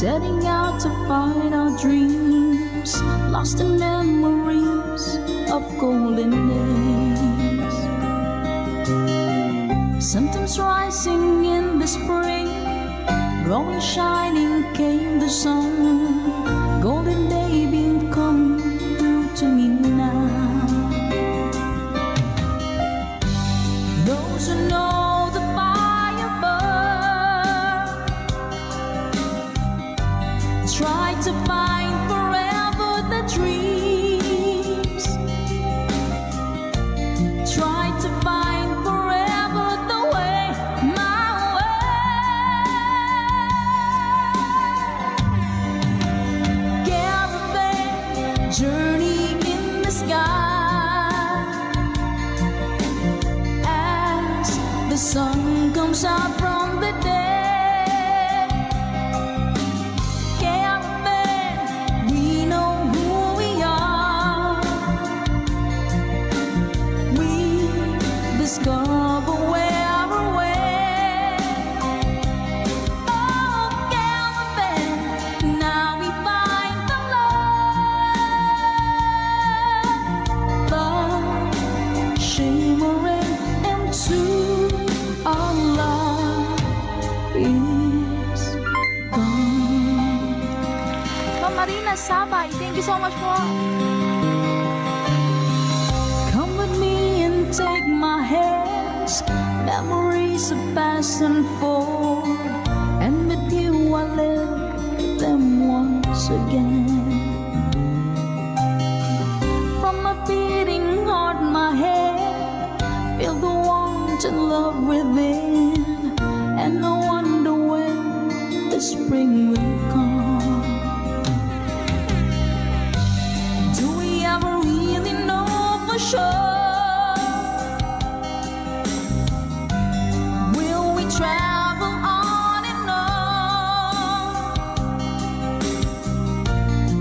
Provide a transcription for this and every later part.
setting out to find our dreams, lost in memories of golden days. Sometimes rising in the spring, growing shining came the sun. Golden day been coming through to me now. Those who know the fire burn try to find forever the dreams, try to find forever the way, my way. Caravan journey in the sky as the sun comes out from the day. Discover where we're way. Oh, caravan, now we find the love, love shimmering into our love is gone. Ma'am Marina Sabay, thank you so much po. Come with me and take my hands, memories of past and forth, and with you I live them once again. From my beating heart, my head, feel the warmth and love within, and I wonder when the spring will come. Do we ever really know for sure? Travel on and on.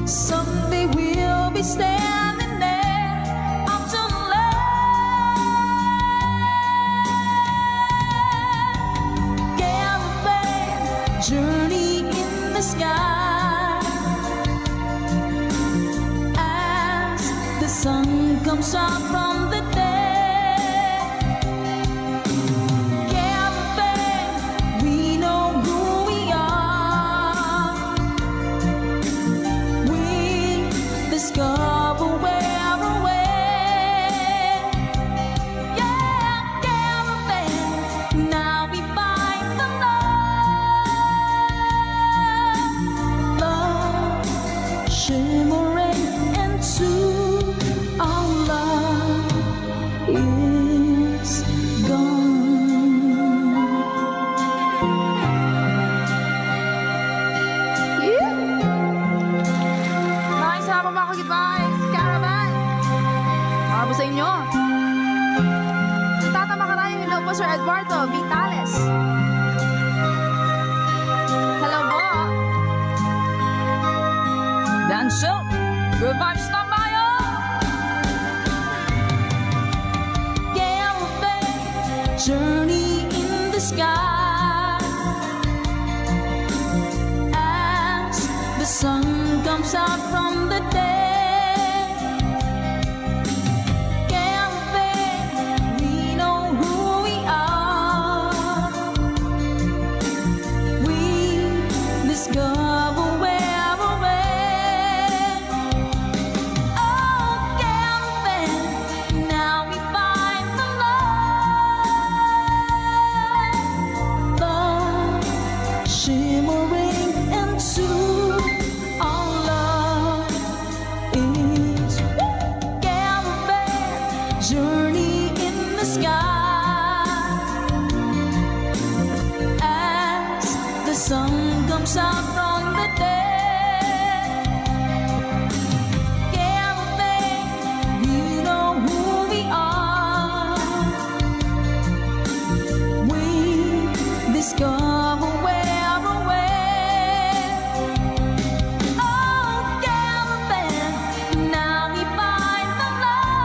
Someday we'll be standing there up to land. Caravan journey in the sky as the sun comes out from the day. Discover where we're way. Yeah, caravan, now we find the love, love shimmering into our love is gone. Yeah. Maraming salamat mga kagitbahay, Caravan. Para po sa inyo. Tatama ka tayo, hello po Sir Eduardo Vitales. Hello po. Dance up, good vibes tayo. Caravan journey in the sky as the sun comes out from the day. Caravan, we know who we are. We discover where we're at. Oh, caravan, now we find the love, love shimmering into our love is caravan journey in the sky as the sun comes out from the day. Caravan, we know who we are. We discover where we're at. Oh, caravan, now we find the love,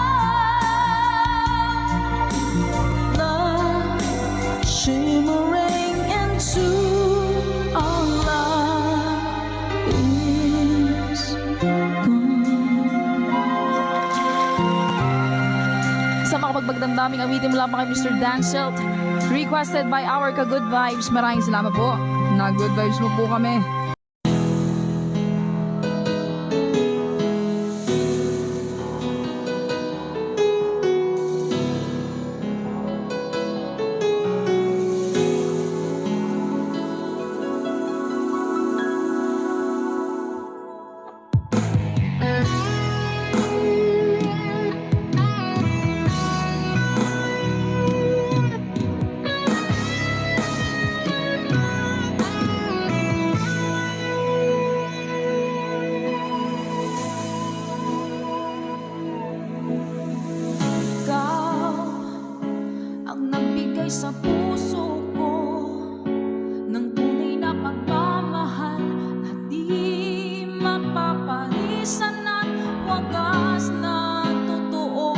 Sa makapagbagdamdaming awitin mula pa kay Mr. Danselt, requested by our ka-good vibes. Maraming salamat po. Na-good vibes mo po kami. Ikaw ang nagbigay sa puso ko ng tunay na pagmamahal na di mapaparisan at wagas na totoo.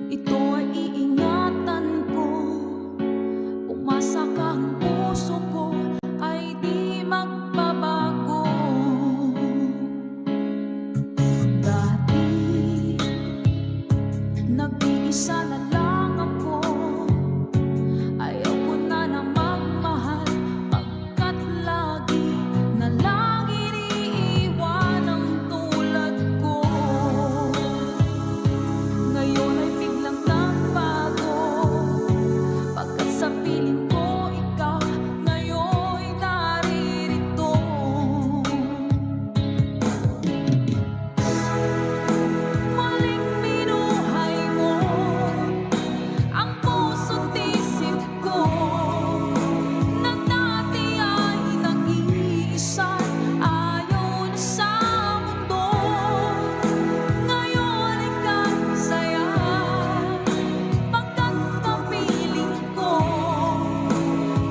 Ito ay iingatan ko, umasa ka ang puso ko ay di magbabago. Dati nag-iisa na lang ako, ayaw ko na na magmahal, pagkat lagi na lang iniiwan ang tulad ko. Ngayon ay biglang nagbago, pagkat sa piling ko ikaw ngayon'y naririto. Muling binuhay mo ang puso't isip ko, na dati ay nag-iisa, ayaw na sa mundo. Ngayon ay kasaya, pagkat napiling ko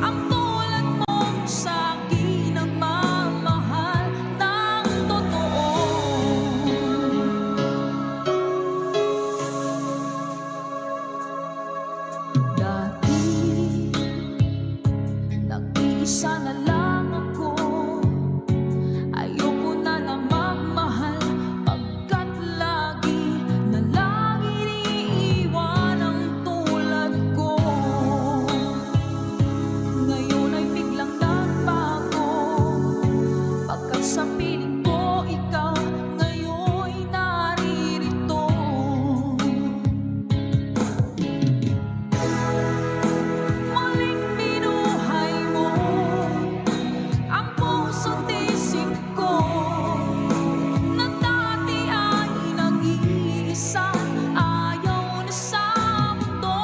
ang tulad mong sa'kin nagmamahal ng totoo. Dati nag-iisa na lang ako, ayoko na na magmahal, pagkat lagi na lang iniiwan ang tulad ko. Ngayon ay biglang nagbago, pagkat sa piling ko ikaw ngayon'y naririto. Muling binuhay mo ang puso't isip ko, na dati ay nag-iisa, ayaw na sa mundo.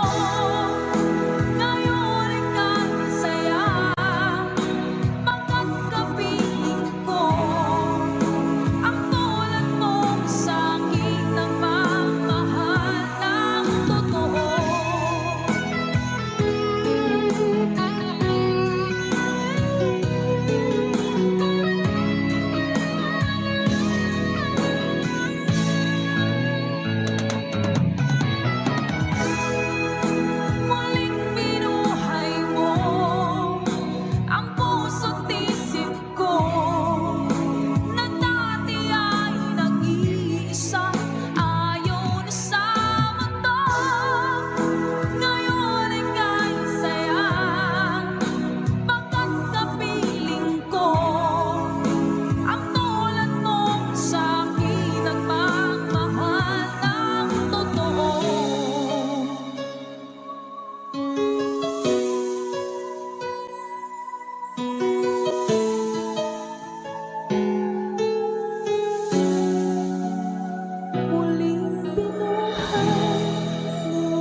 Ngayon ay kasaya, pagkat kapiling ko ang tulad mong sa'kin nagmamahal ng totoo. Muling binuhay mo ang puso't isip ko, na dati ay nag-iisa, ayaw na sa mundo. Ngayon ay kasaya, pagkat kapiling ko ang tulad mong sa'kin nagmamahal ng totoo. Muling binuhay mo.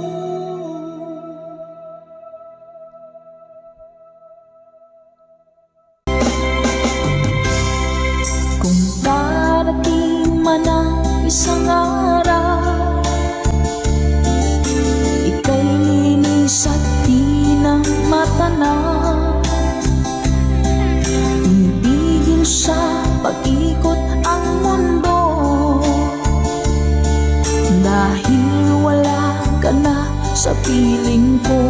Kung darating man ang isang araw, ika'y linis at di na matanaw, tumigil sa pag-ikot ang mundo, dahil wala ka na sa piling ko.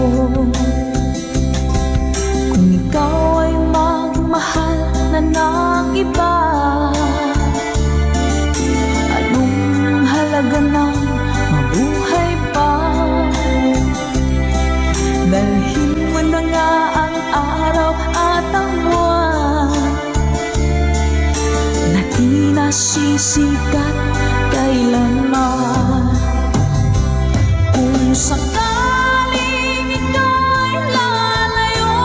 Kung ikaw ay magmahal na ng iba, anong ka nang mabuhay pa. Dalhin mo na nga ang araw at ang buwan na di nasisikat kailanman. Kung sakaling ika'y lalayo,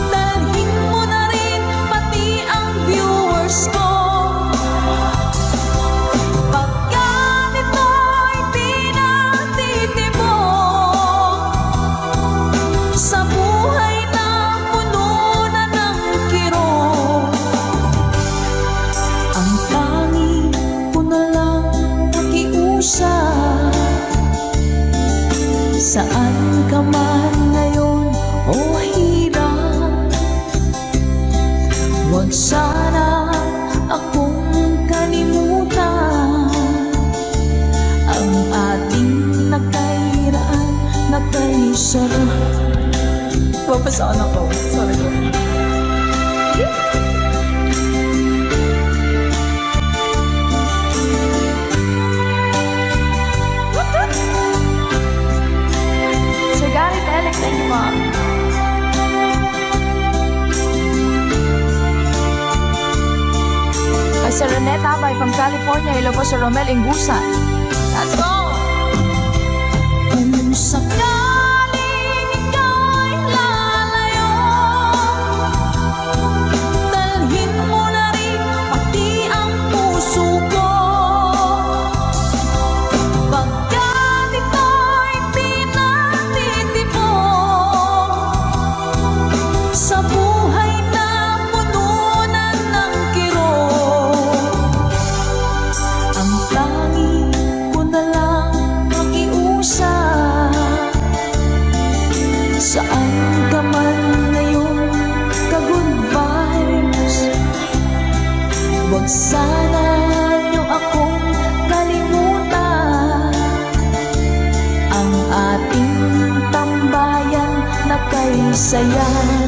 dalhin mo na rin pati ang viewers ko. Pagkat ito'y di natitibok sa buhay na puno na ng kirot, ang tanging ko na lang pakiusap. Saan ka man ngayon o hirap, huwag sana akong kalimutan. Ang ating nakairaan, nakaisarap. Papasaan ako. Sorry ko. Sir Gary Telek, thank you po. Kay Sir Rene Tabay from California, hello po Sir Romel Ingusan. Let's go! Kung sakaling ika'y lalayo, dalhin mo na rin pati ang puso ko. Pagkat ito'y di natitibok sa buhay na puno na ng kirot, ang tanging ko na lang pakiusap. Saan ka man ngayon, ka-good vibes, huwag sana niyo akong kalimutan. Ang ating tambayan na kay sayan.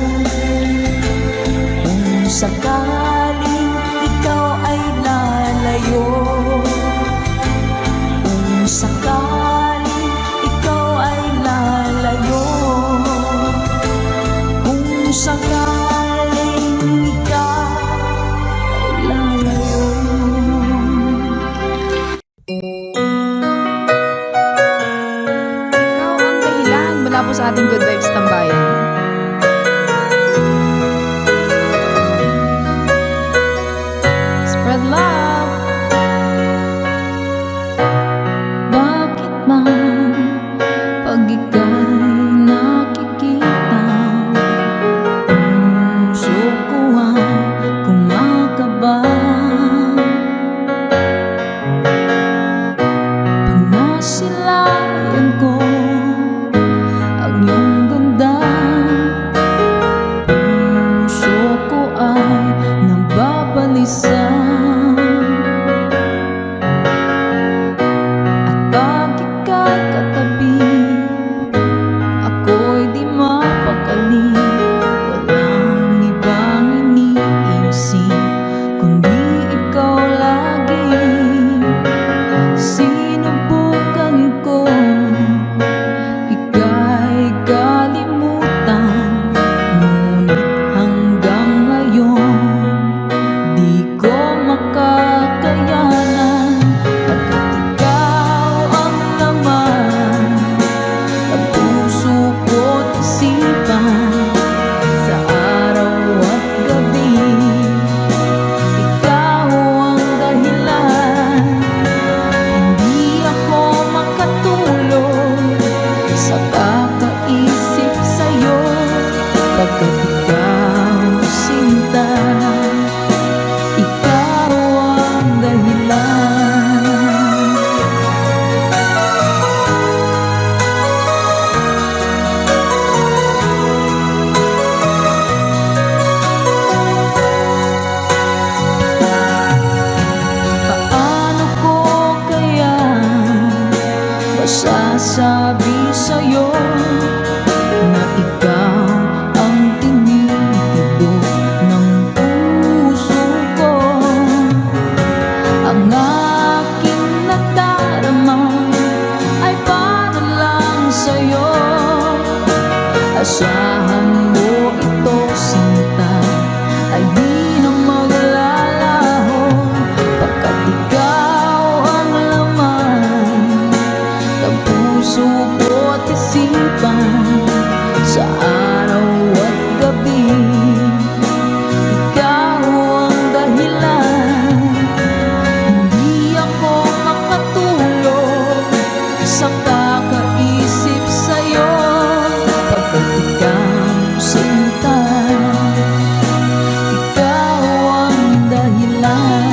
Kung sakaling ikaw ay lalayo, kung sakaling ikaw ay lalayo, kung sakaling ikaw ay lalayo. Ikaw ang dahilan mula po sa ating Good Vibes Tambayan. Spread love. Bakit man pag ika'y nakikita, puso ko ay kumakaba. Pag nasilayan ko ang iyong Asahan mo ito, sinta, ay di na maglalaho, pagkat ikaw ang laman ng puso ko't isipan. Sa araw at gabi, ikaw ang dahilan. Hindi ako makatulog sa kakaisip sa'yo, pagkat ikaw, sinta, ikaw ang dahilan.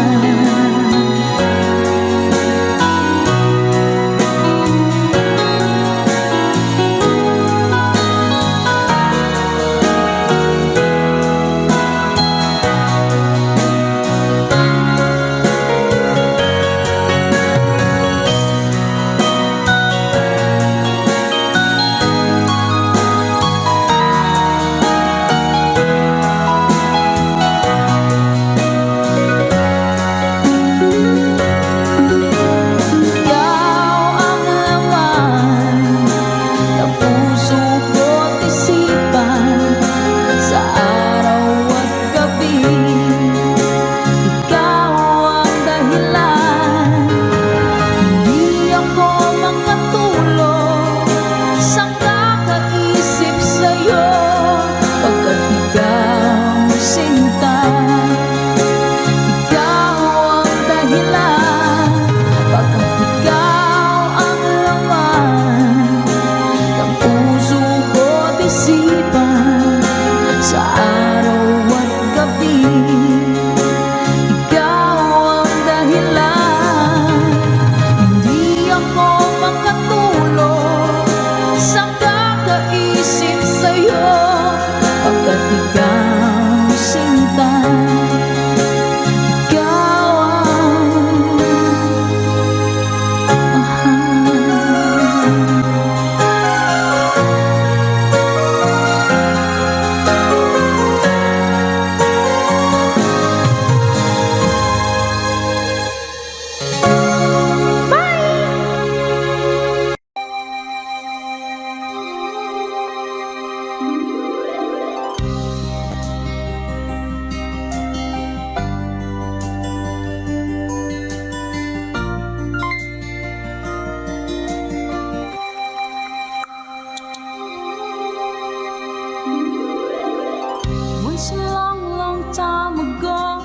Once a long, long time ago,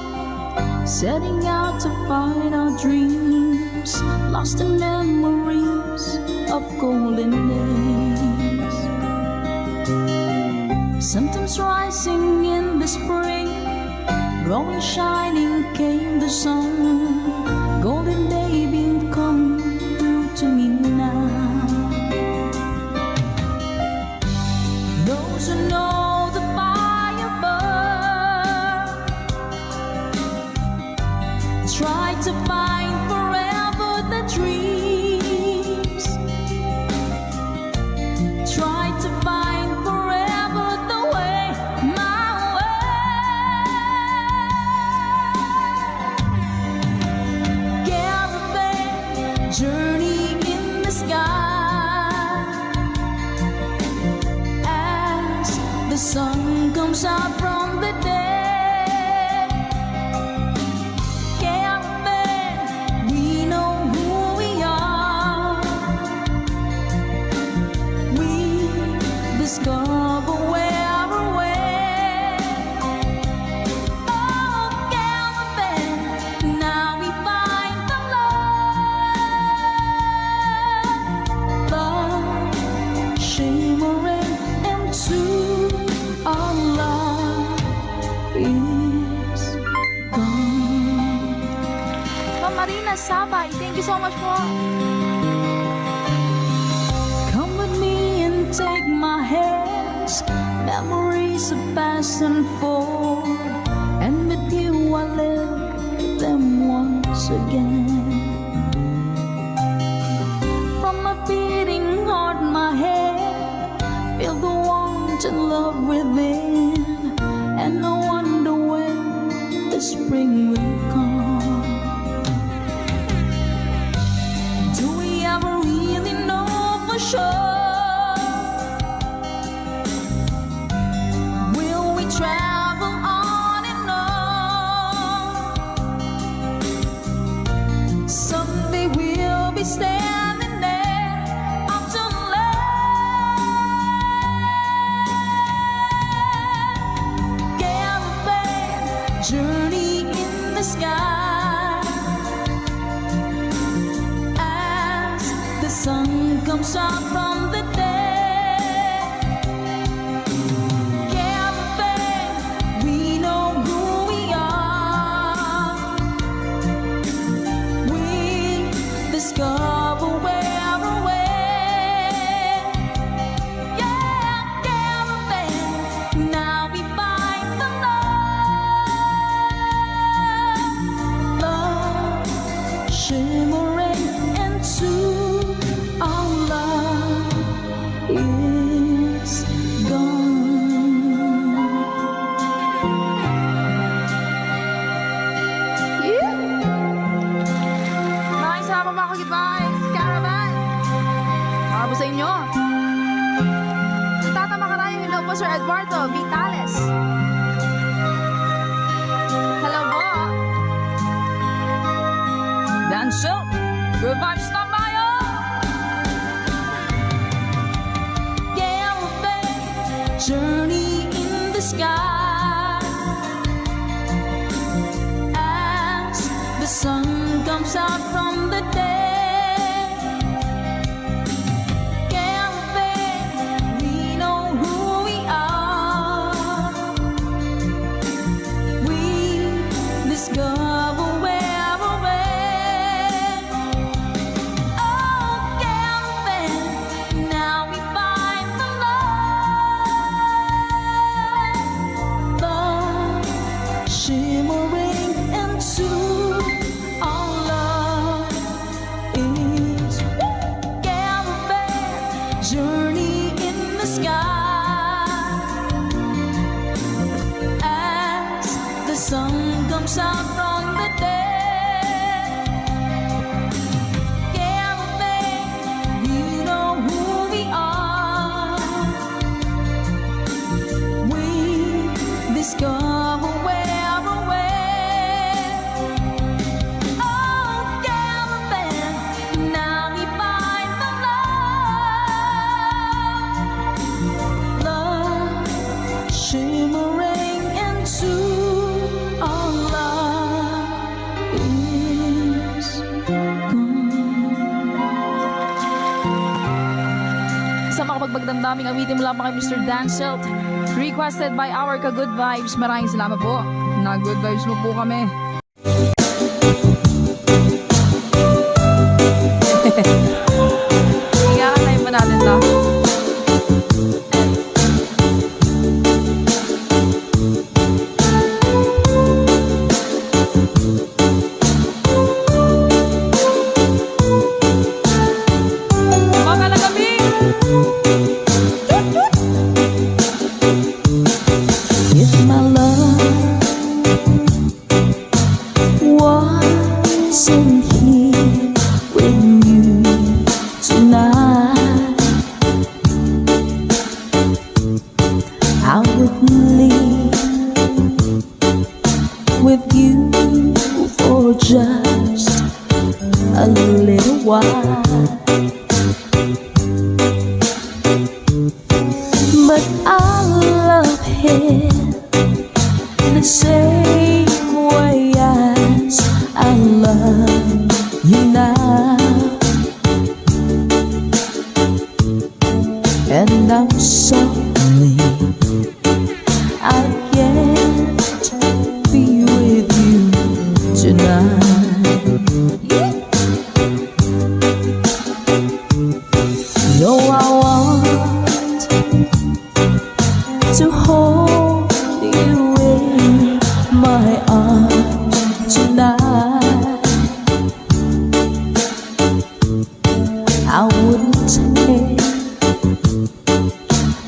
setting out to find our dreams, lost in memories of golden days. Sometimes rising in the spring, growing shining came the sun. Golden day beam come through to me now. Those who know the fire burn try to find forever the dreams, try to find forever the way, my way. Caravan journey in the sky, as the sun comes out from the day. Discover where we're way. Oh, caravan, now we find the love, love shimmering into our love is gone. Ma'am Marina Sabay, thank you so much po. Come with me and take my hands, memories of past and forth, and with you I live them once again. From my beating heart, my head, feel the warmth and love within, and I wonder when the spring will come. Do we ever really know for sure be standing there up to land. Caravan journey in the sky as the sun comes out from the day. Discover where we're went. Yeah, caravan, now we find the love, shimmering into our love is gone. Maraming salamat mga kagitbays, Caravan. Para po sa inyo. Tatama ka tayo, hello po Sir Eduardo Vitales. Hello po. Dance up, good vibes na tayo. Caravan journey in the sky as the sun comes out from the day. Caravan, we know who we are. We discover where we're went. Oh, caravan, now we find the love, shimmering into our love is caravan journey in the sky as the sun comes out from the day. Caravan, we know who we are. We discover where we're went. Oh, caravan, now we find the love, shimmering into our love is gone. Sa makapagbagdamdaming awitin mula pa kay Mr. Danselt, requested by our ka-good vibes. Maraming salamat po. Na-good vibes mo po kami. Tingnan pa natin to. Mga lagamig! If my love wasn't here with you tonight, I would leave with you for just a little while. But I love him the same way as I love you now. And I'm sorry I can't be with you tonight. No, I want to hold you in my arms tonight. I wouldn't take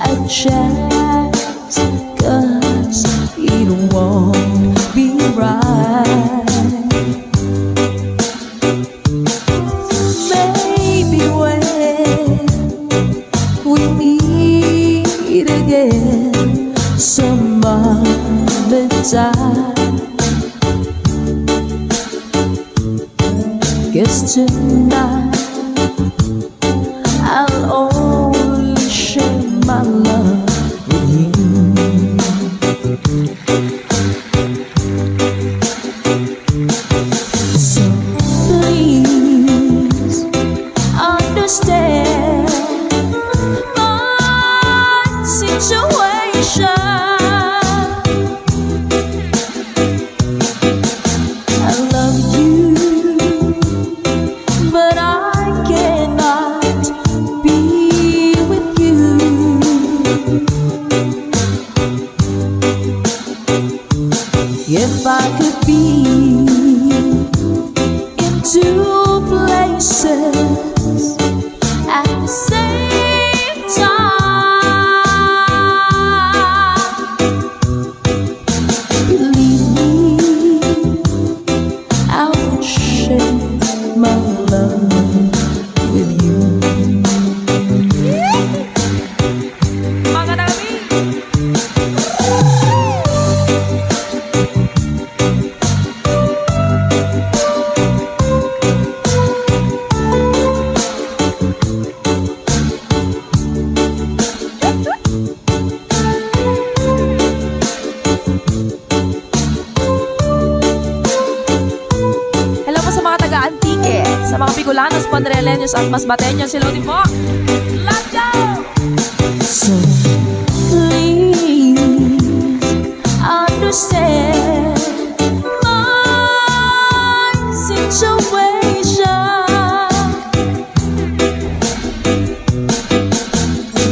a chance, 'cause it won't be right. Maybe when we meet again some other time, 'cause tonight at the same time. Believe me, I would share my love with you. Mga nami! Hello po sa mga taga-Antique, sa mga Bicolanos, Panreleños at Masbateños. Hello din po! Let's go! So please understand my situation.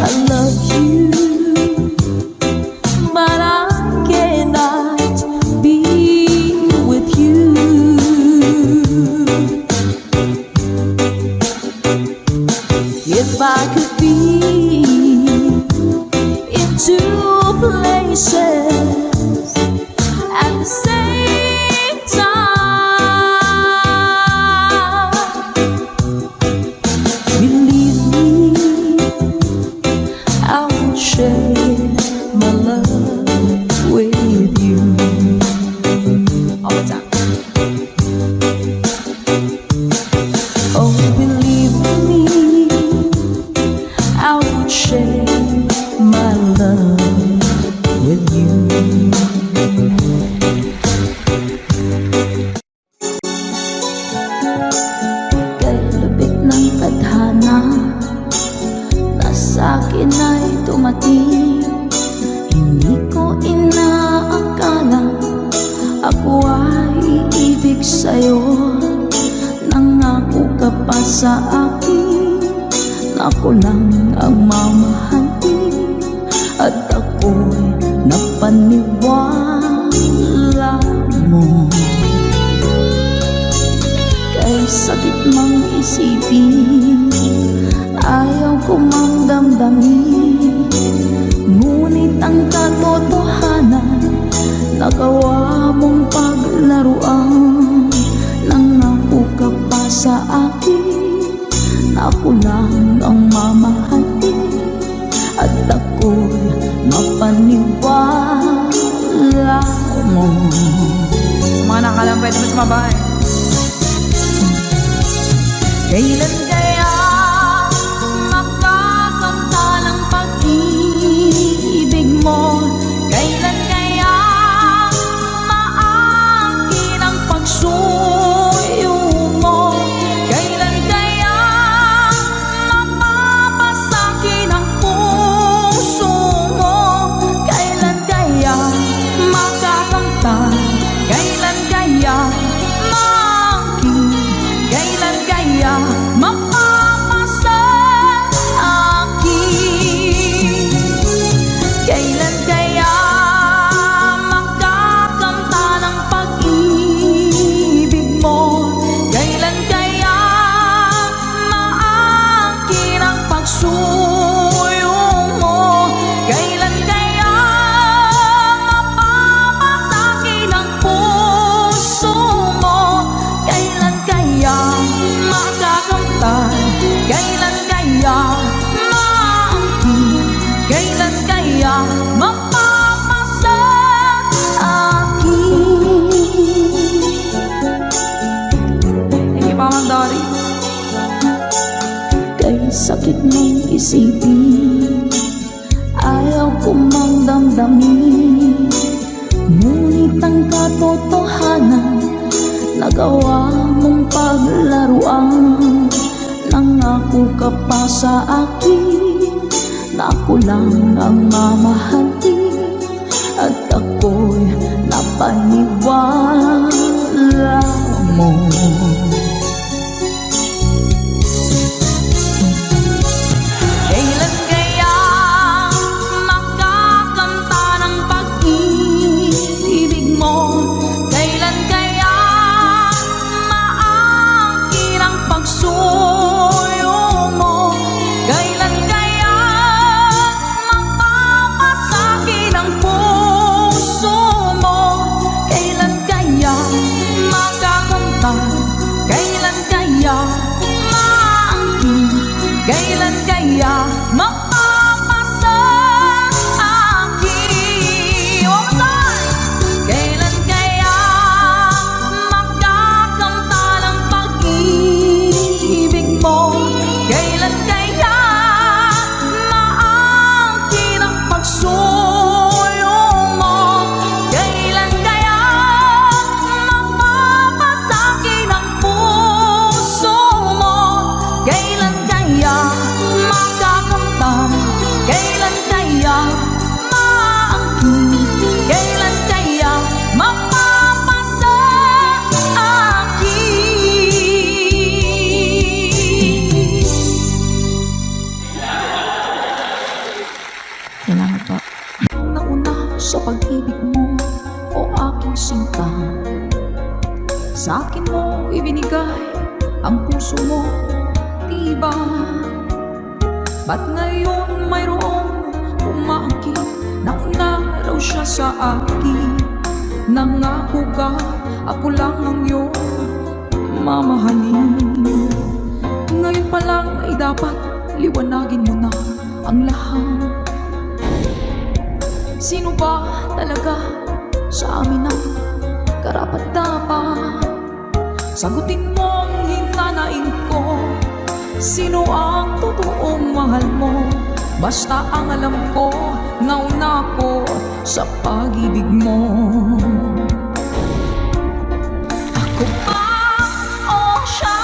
I love you, but I cannot be with you. If I could be in two places at the same time, believe me, I would share my love with you. All the time. Oh, believe me, I would share my love with you. Kay lubik ng tadhana na sa'kin ay dumating, hindi ko inaakala ako ay iibig sa'yo. Nangako ka pa sa akin na ako lang ang mamahalin, at ako'y napaniwala mo. Kay sakit mang isipin, ayaw ko mang damdamin, ngunit ang katotohanan nagawa mong paglaruan. Nangako ka pa sa akin na ako lang ang mamahalin, at ako'y mapaniwala mo. Sa mga nakalang pwede mo sumabay. Kailan kaya makakanta ng pag-ibig mo? Kailan kaya maangkin ang pagsuyo mo? Kailan kaya mapapasakin ang puso mo? Kailan kaya makakanta? Kailan kaya maangkin? Kailan kaya mapapasa akin? Kailan kaya makakanta ng pag-ibig mo? Kailan kaya maangkin ang pagsuyo mo? Kailan kaya mapapasakin ang puso mo? Kailan kaya makakamtan? Kailan kaya maangkin? Kailan kaya mapapasa akin? Thank you, Mama Dory. Kay sakit ng isipin, ayaw ko mang damdamin, ngunit ang katotohanan nagawa mong paglaruan. Nangako ka pa sa akin na ako lang ang mamahalin, at ako'y napaniwala mo. Kailan kaya makakanta ng pag-ibig mo? Kailan kaya maangkin ang pagsuyo Kailan kaya mapapasa akin? One more time. Kailan kaya makakamtan ang pag-ibig mo? Kailan kaya maangkin ang pagsulong mo? Kailan kaya mapapasakin ang puso mo? Kailan kaya makakamtan? Kailan kaya maangkin? Kailan kaya mapapasa akin? Salamat po. Nauna sa pag-ibig mo, o aking sinta. Sa akin mo ibinigay ang puso mo, diba? Ba't ngayon mayroong umaakit? Nauna raw siya sa akin. Nangako ka, ako lang ang iyong mamahalin. Ngayon pa lang ay dapat liwanagin mo na ang lahat. Sino ba talaga sa amin ang karapat-dapat? Sagutin mong hinanain ko, sino ang totoong mahal mo? Basta ang alam ko, nauna ko sa pag-ibig mo. Ako ba o siya?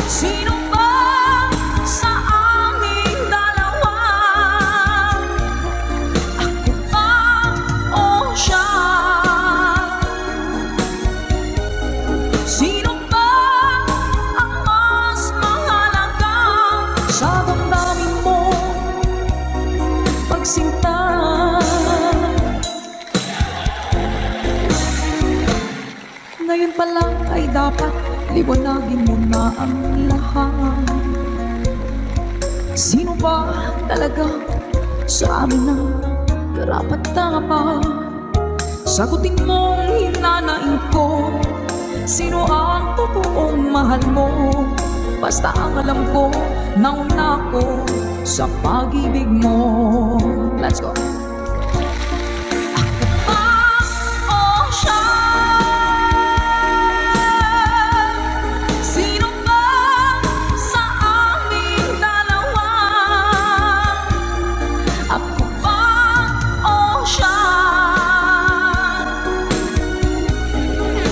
Sino ba sa aming dalawa? Ako ba o siya? Sino ba ang mas mahalaga sa damdamin mo? Pagsinta. Ngayon pa lang ay dapat liwanagin mo na ang lahat. Sino ba talaga sa amin ang karapat-dapat? Sagutin mong hinanain ko, sino ang totoong mahal mo? Basta ang alam ko, nauna ko sa pag-ibig mo. Let's go. Ako ba o siya? Sino ba sa aming dalawa? Ako ba o siya?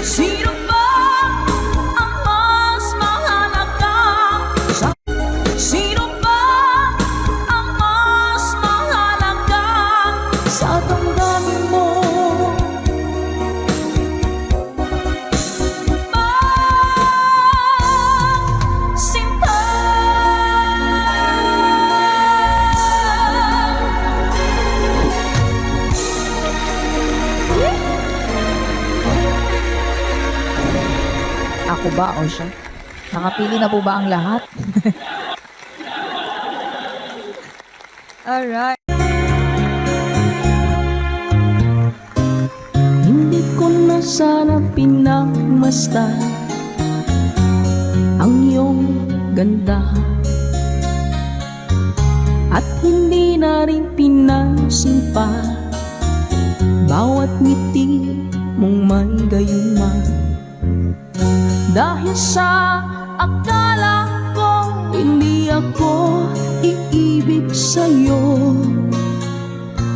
Sino ba ang mas mahalaga? Sino ba ang mas mahalaga sa damdamin mo? Sinta. Ako ba o siya? Nakapili na po ba ang lahat? Alright. Hindi ko na sana pinagmasdan ang iyong ganda, at hindi na rin pinansin pa bawat ngiti mong may gayuma. Dahil sa akala ko hindi ako iibig sa'yo,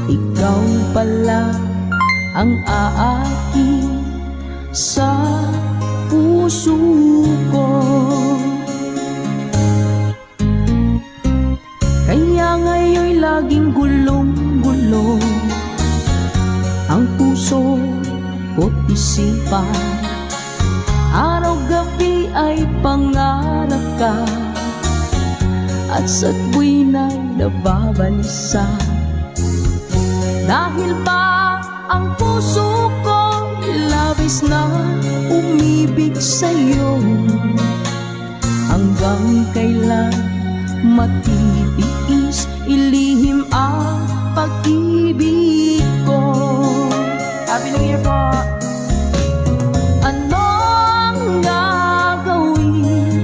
ikaw pala ang aaki sa puso ko. Kaya ngayon'y laging gulong-gulo ang puso ko't isipan. Araw-gabi ay pangarap ka, at sa tuwina'y nababalisa. Dahil ba ang puso ko labis na umibig sa'yo? Hanggang kailan matitiis ilihim ang pag-ibig ko? Happy New Year po. Anong gagawin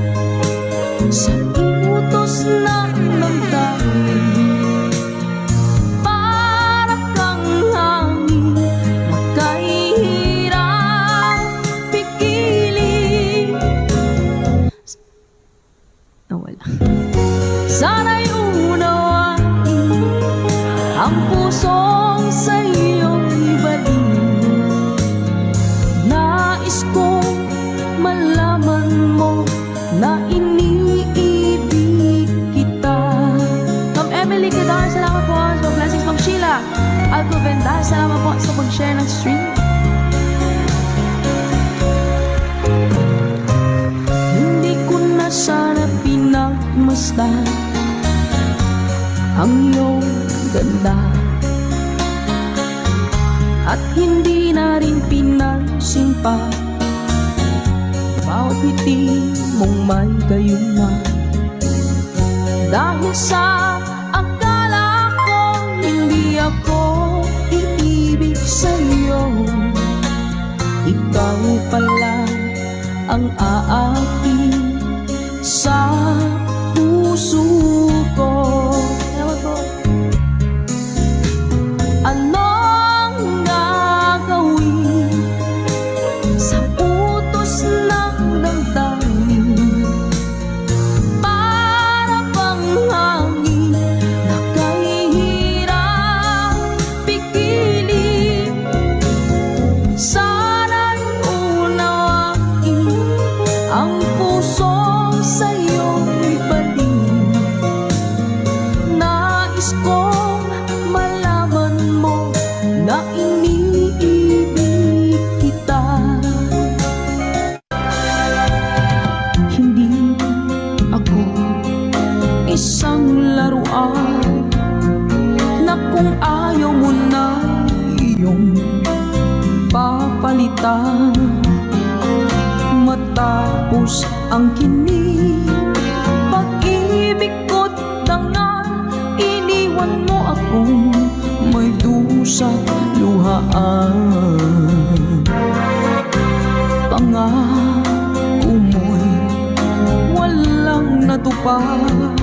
pusong sa'yo'y baliw. Nais kong malaman mo na iniibig kita. Ma'am Emily Cadar, salamat po sa blessings. Ma'am Sheila Alcovenda, salamat po sa pag-share ng stream. Hindi ko na sana pinagmasdan ang iyong ganda, at hindi na rin pinansin pa bawat ngiti mong may gayuma. Dahil sa akala ko hindi ako iibig sa'yo, ikaw pala ang aaking sa puso ko. Anong gagawin sa utos ng damdamin? Para bang hangin na kahihirap pigilin. Sana'y unawain ang pusong sa'yo'y baliw. Nais kong malaman mo na iniibig kita. Hindi ako isang laruan na kung ayaw mo na iyong papalitan. Matapos ang kinig, pag-ibig ko't dangal, iniwan mo akong may dusa't luhaan. Pangako mo'y walang natupad,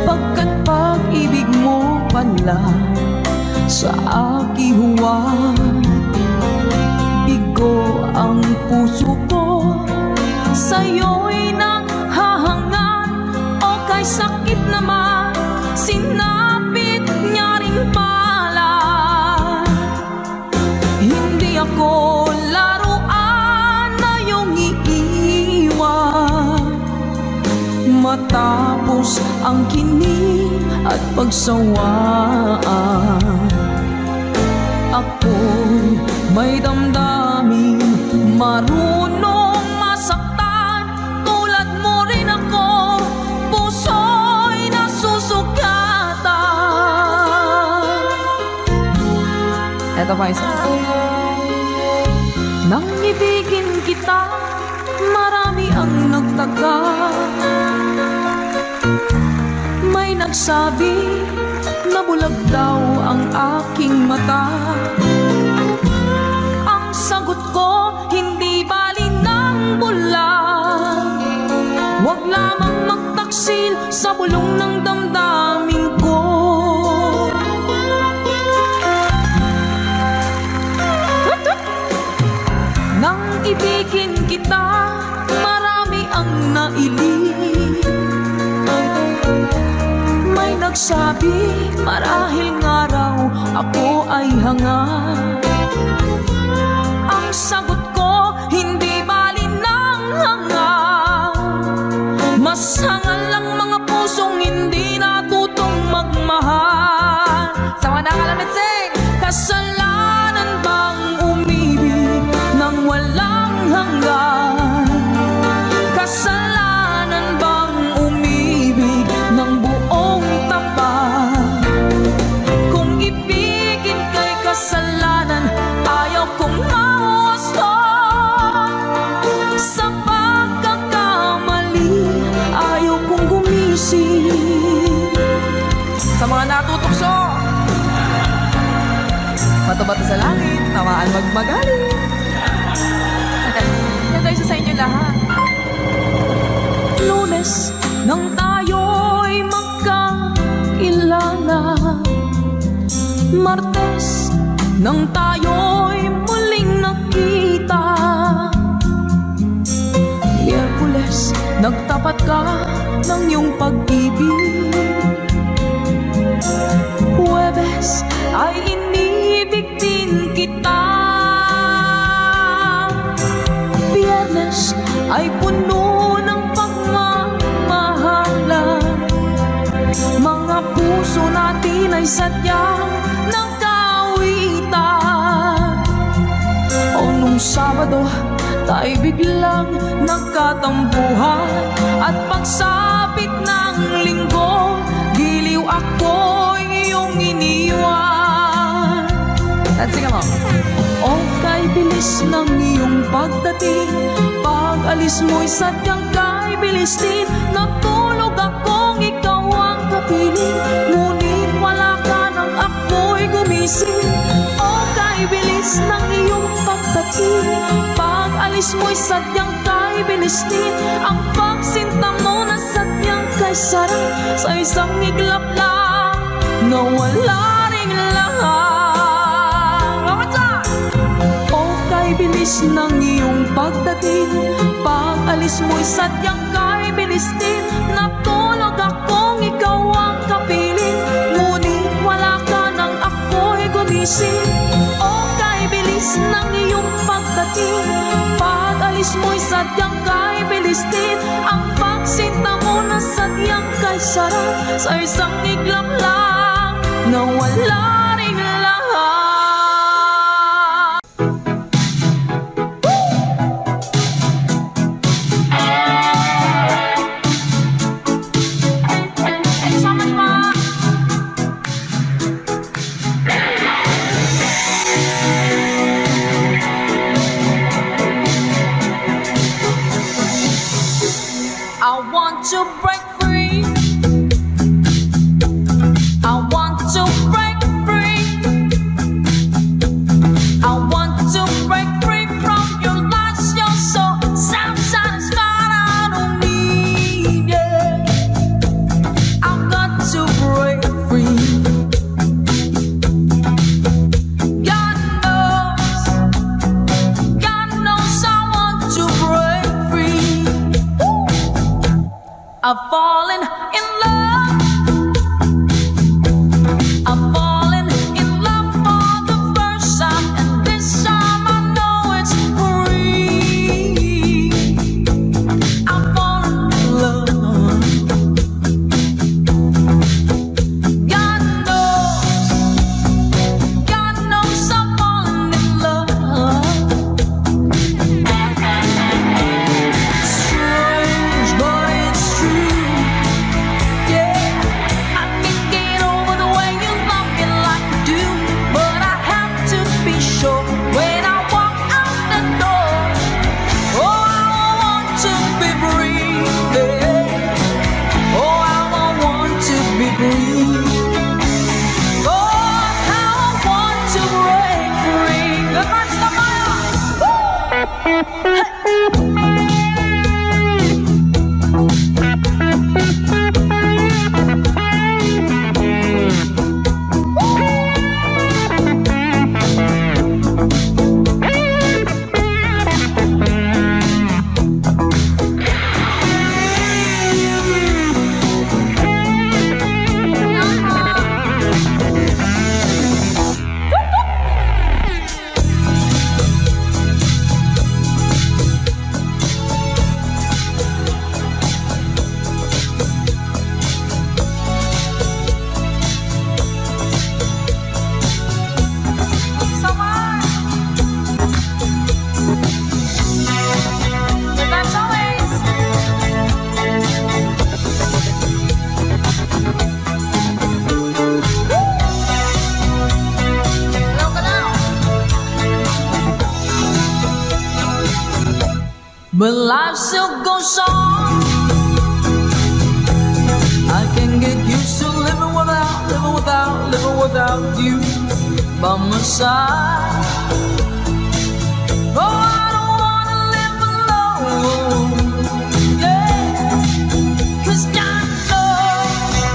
pagkat pag-ibig mo pala sa aking huwad. Bigo ang puso ko, sa'yo'y nanghahangat, o kay sakit naman sinapit niya rin pala. Hindi ako laruan na iyong iiwan. Matapos ang kinig at pagsawaan, ako'y may damdamin, marunong masaktan. Tulad mo rin ako, puso'y nasusugatan. Eto pa isa. Nang ibigin kita, marami ang nagtaka. May nagsabi na bulag daw ang aking mata. Ang sagot ko, hindi bali ng bulag. Huwag lamang magtaksil sa bulong ng damdamin ko. Nang ibigin kita, marami ang nailing. May nagsabi, marahil nga raw ako ay hanga. Ang sagot ko, hindi bali ng hanga. Mas hangal lang mga pusong hindi natutong magmahal. Sa mga nakalamit sing! Kasalanan bang umibig nang walang hanggan? Kasalanan bang umibig ng buong tapat? Kung ibigin kay kasalanan, ayaw kong mawasto. Sa pagkakamali, ayaw kong gumising. Sa mga natutukso, bato-bato sa langit, tawaan magmagaling. Ganda isa sa inyo lahat. Lunes nang tayo'y magkakilala, Martes nang tayo'y muling nakita, Miyerkules nagtapat ka ng iyong pag-ibig, Huwebes ay inibig din kita, Biyernes ay puno ng pagmamahalan. Mga puso natin ay sadyang nagkawitan. O nung Sabado, tayo biglang nagkatampuhan. At pagsapit ng Linggo, giliw ako iyong iniwan. Let's sing along. O kay bilis ng iyong pagdating, pag-alis mo'y sadyang kay bilis din. Natulog akong ikaw ang kapiling, ngunit wala ka nang ako'y gumising. O kay bilis ng iyong pagdating, pag-alis mo'y sadyang kay bilis din. Ang pagsinta mo na sadyang kay sarap, sa isang iglap lang nawala ring lahat. Bilis ng iyong pagdating, pag-alis mo'y sadyang kay bilis din. Natulog akong ikaw ang kapiling, ngunit wala ka nang ako'y gumising. O kay bilis ng iyong pagdating, pag-alis mo'y sadyang kay bilis din. Ang pagsinta mo na sadyang kay sarap, sa isang iglap lang nawala ring lahat. I want to break free. I want to break free. I want to break free from your lies. You're so self-satisfied. I don't need it. I've got to break free. God knows I want to break free. I've fallen in love. I've fallen in love for the first time, and this time I know it's free. I've fallen in love. God knows I've fallen in love. Strange, but it's true. Yeah, I can't get over the way you love me like you do, but I have to be sure when I walk out the door. Oh, I want to be free. Yeah. Oh, I want to be free. Oh, how I want to break free. Good night, Samaya. But life still goes on. I can get used to living without you by my side. Oh, I don't wanna live alone. Yeah, 'cause God knows,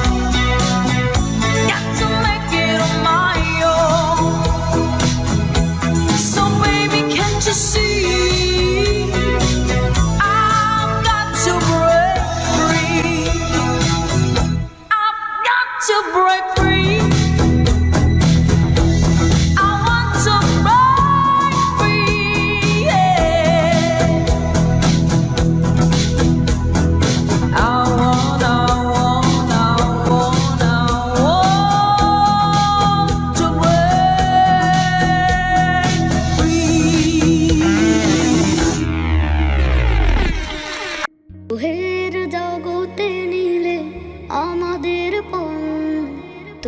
got to make it on my own. So baby, can't you see? To break free.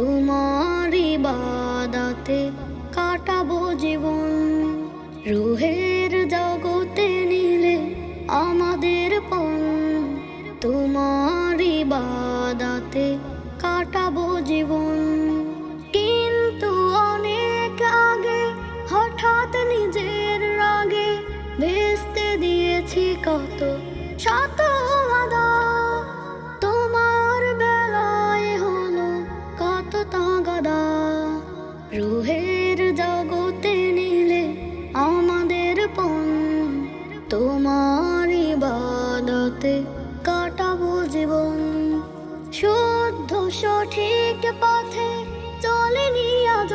তোমারই বাদাতে কাটাবো জীবন। রুহের জগতে নিলে আমাদের পণ, তোমারই বাদাতে কাটাবো জীবন। কিন্তু অনেক আগে হঠাৎ নিজের রাগে ভেস্তে দিয়েছি কত শত আদা। তোমার বেলায় হলো কত তাগাদা। রুহের জগতে নিলে আমাদের পণ, তোমার ইবাদতে কাটাবো জীবন। শুদ্ধ সঠিক পথে চলেনি আজ,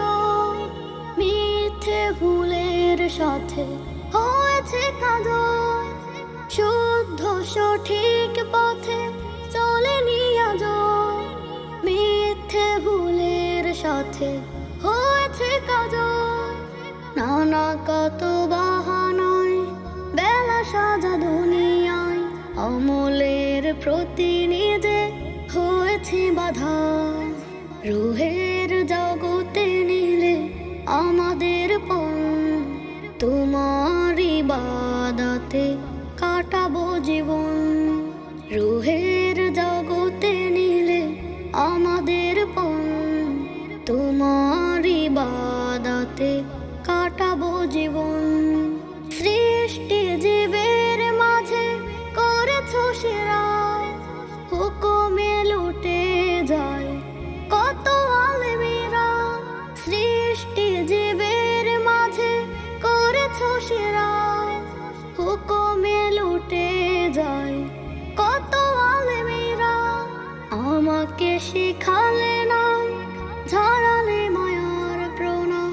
মিথ্যে ভুলের সাথে হয়েছে কাজ। শুদ্ধ সঠিক পথে চলেনি আজ, মিথ্যে ভুলের সাথে হয়েছে কাজ। নানা কত বাহানায় বেলা সাজা দুনিয়ায়, অমলের প্রতি নিজে হয়েছে বাধা। রুহের জগতে নিলে আমাদের পণ, তোমার ইবাদতে কাটাবো জীবন। রুহের জগতে নিলে আমাদের পণ, তোমার ইবাদতে কাটাবো জীবন। সৃষ্টি জীবের মাঝে করেছো সেরা, হুকুমে লুটে যায় কত আলেমেরা। সৃষ্টি জীবের মাঝে করেছো সেরা, হুকুমে লুটে যায় কত আলেমেরা। আমাকে শিখালে না, ঝরালে মায়ার প্রণাম,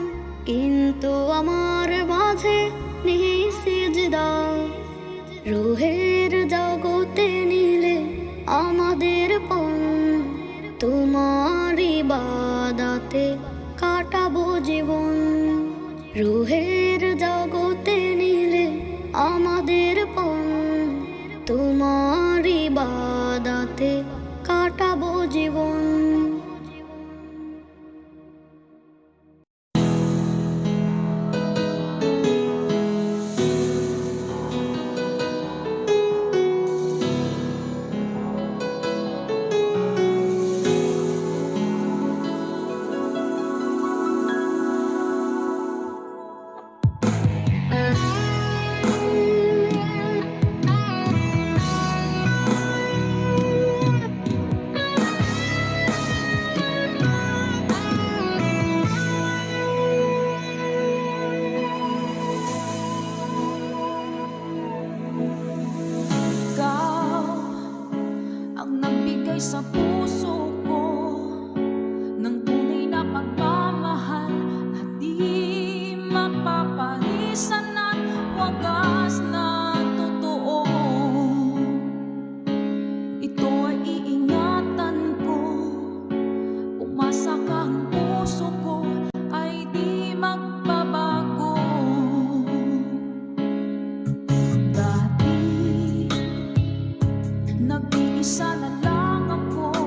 কিন্তু আমার মাঝে নেই সিজদা। রুহের জগতে নিলে আমাদের পণ, তোমার ইবাদতে কাটাবো জীবন। রুহের জগতে নিলে আমাদের পণ, তোমার ইবাদতে কাটাবো জীবন। Ikaw ang nagbigay sa puso ko ng tunay na pagmamahal na di mapaparisan at wagas na totoo. Ito ay iingatan ko, umasa kang puso ko ay di magbabago. Dati nag-iisa na lang ako,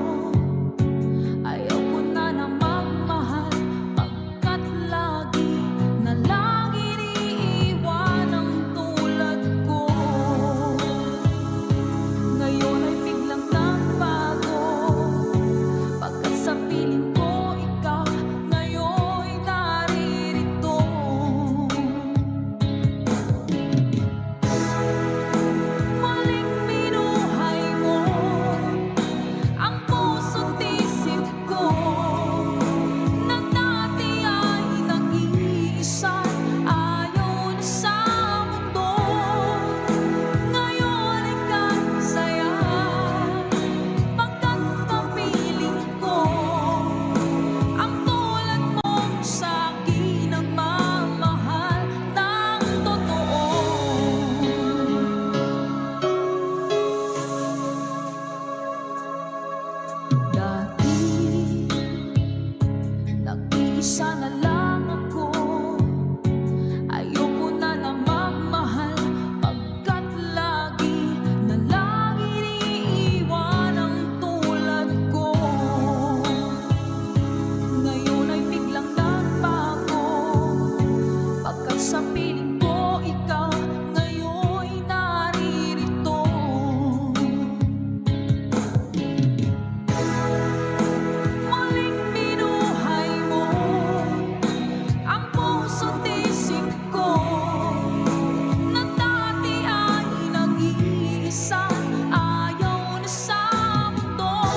nag-iisa, ayaw na sa mundo.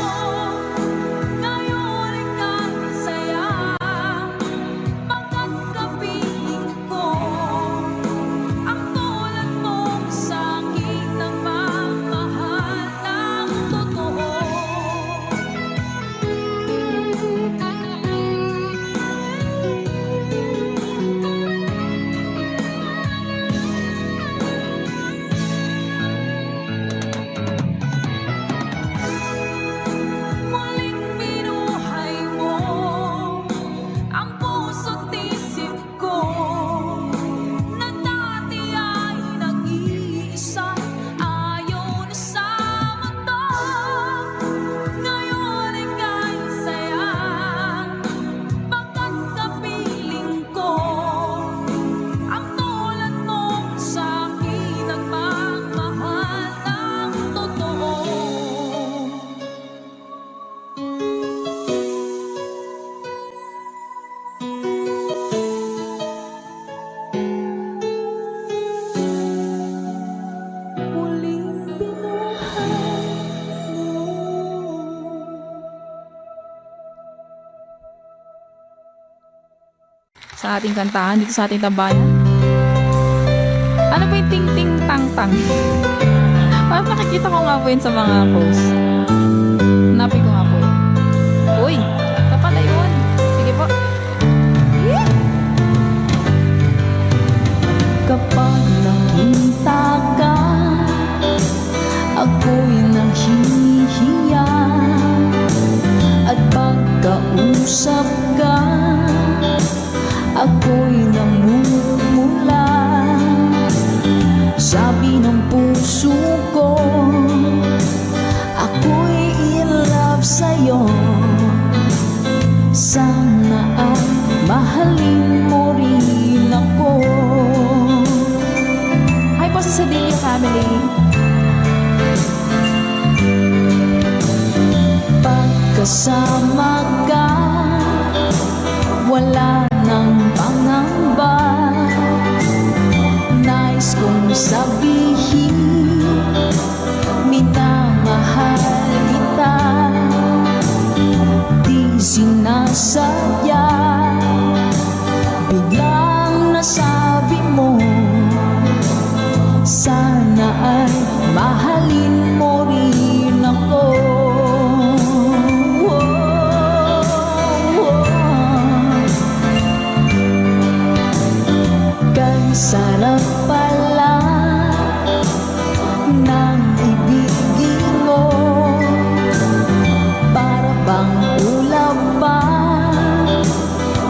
Ngayon ika'y saya, pagkat kapiling ko. Ang tulad mong sa'king nagmamahal ng totoo. Muling binuhay mo ang puso't isip ko, na dati ay nag-iisa, ayaw na sa mundo. Ngayon ika'y saya, pagkat kapiling ko. Ang tulad mong sa'kin nagmamahal ng totoo. Muling binuhay mo. Sa ating kantahan dito sa ating tambayan. Ano ba yung ting-ting-tang-tang? Parang nakikita ko nga po yun sa mga posts. Hanapin ko nga po yun. Uy! Ito pala yun. Sige po. Kapag nakita ka, ako'y nahihiya. At pagkausap ka, ako'y namumula. Sabi ng puso ko, ako'y in love sa'yo. Sana ay mahalin mo rin ako. Hi po sa Sadilio family. Pagkasama ka, wala nang pangamba. Nais kong sabihin, minamahal kita. Di sinasadya, biglang nasabi mo, sana ay mahalin mo rin ako. Kay sarap pala ng ibigin mo, para bang ulap pa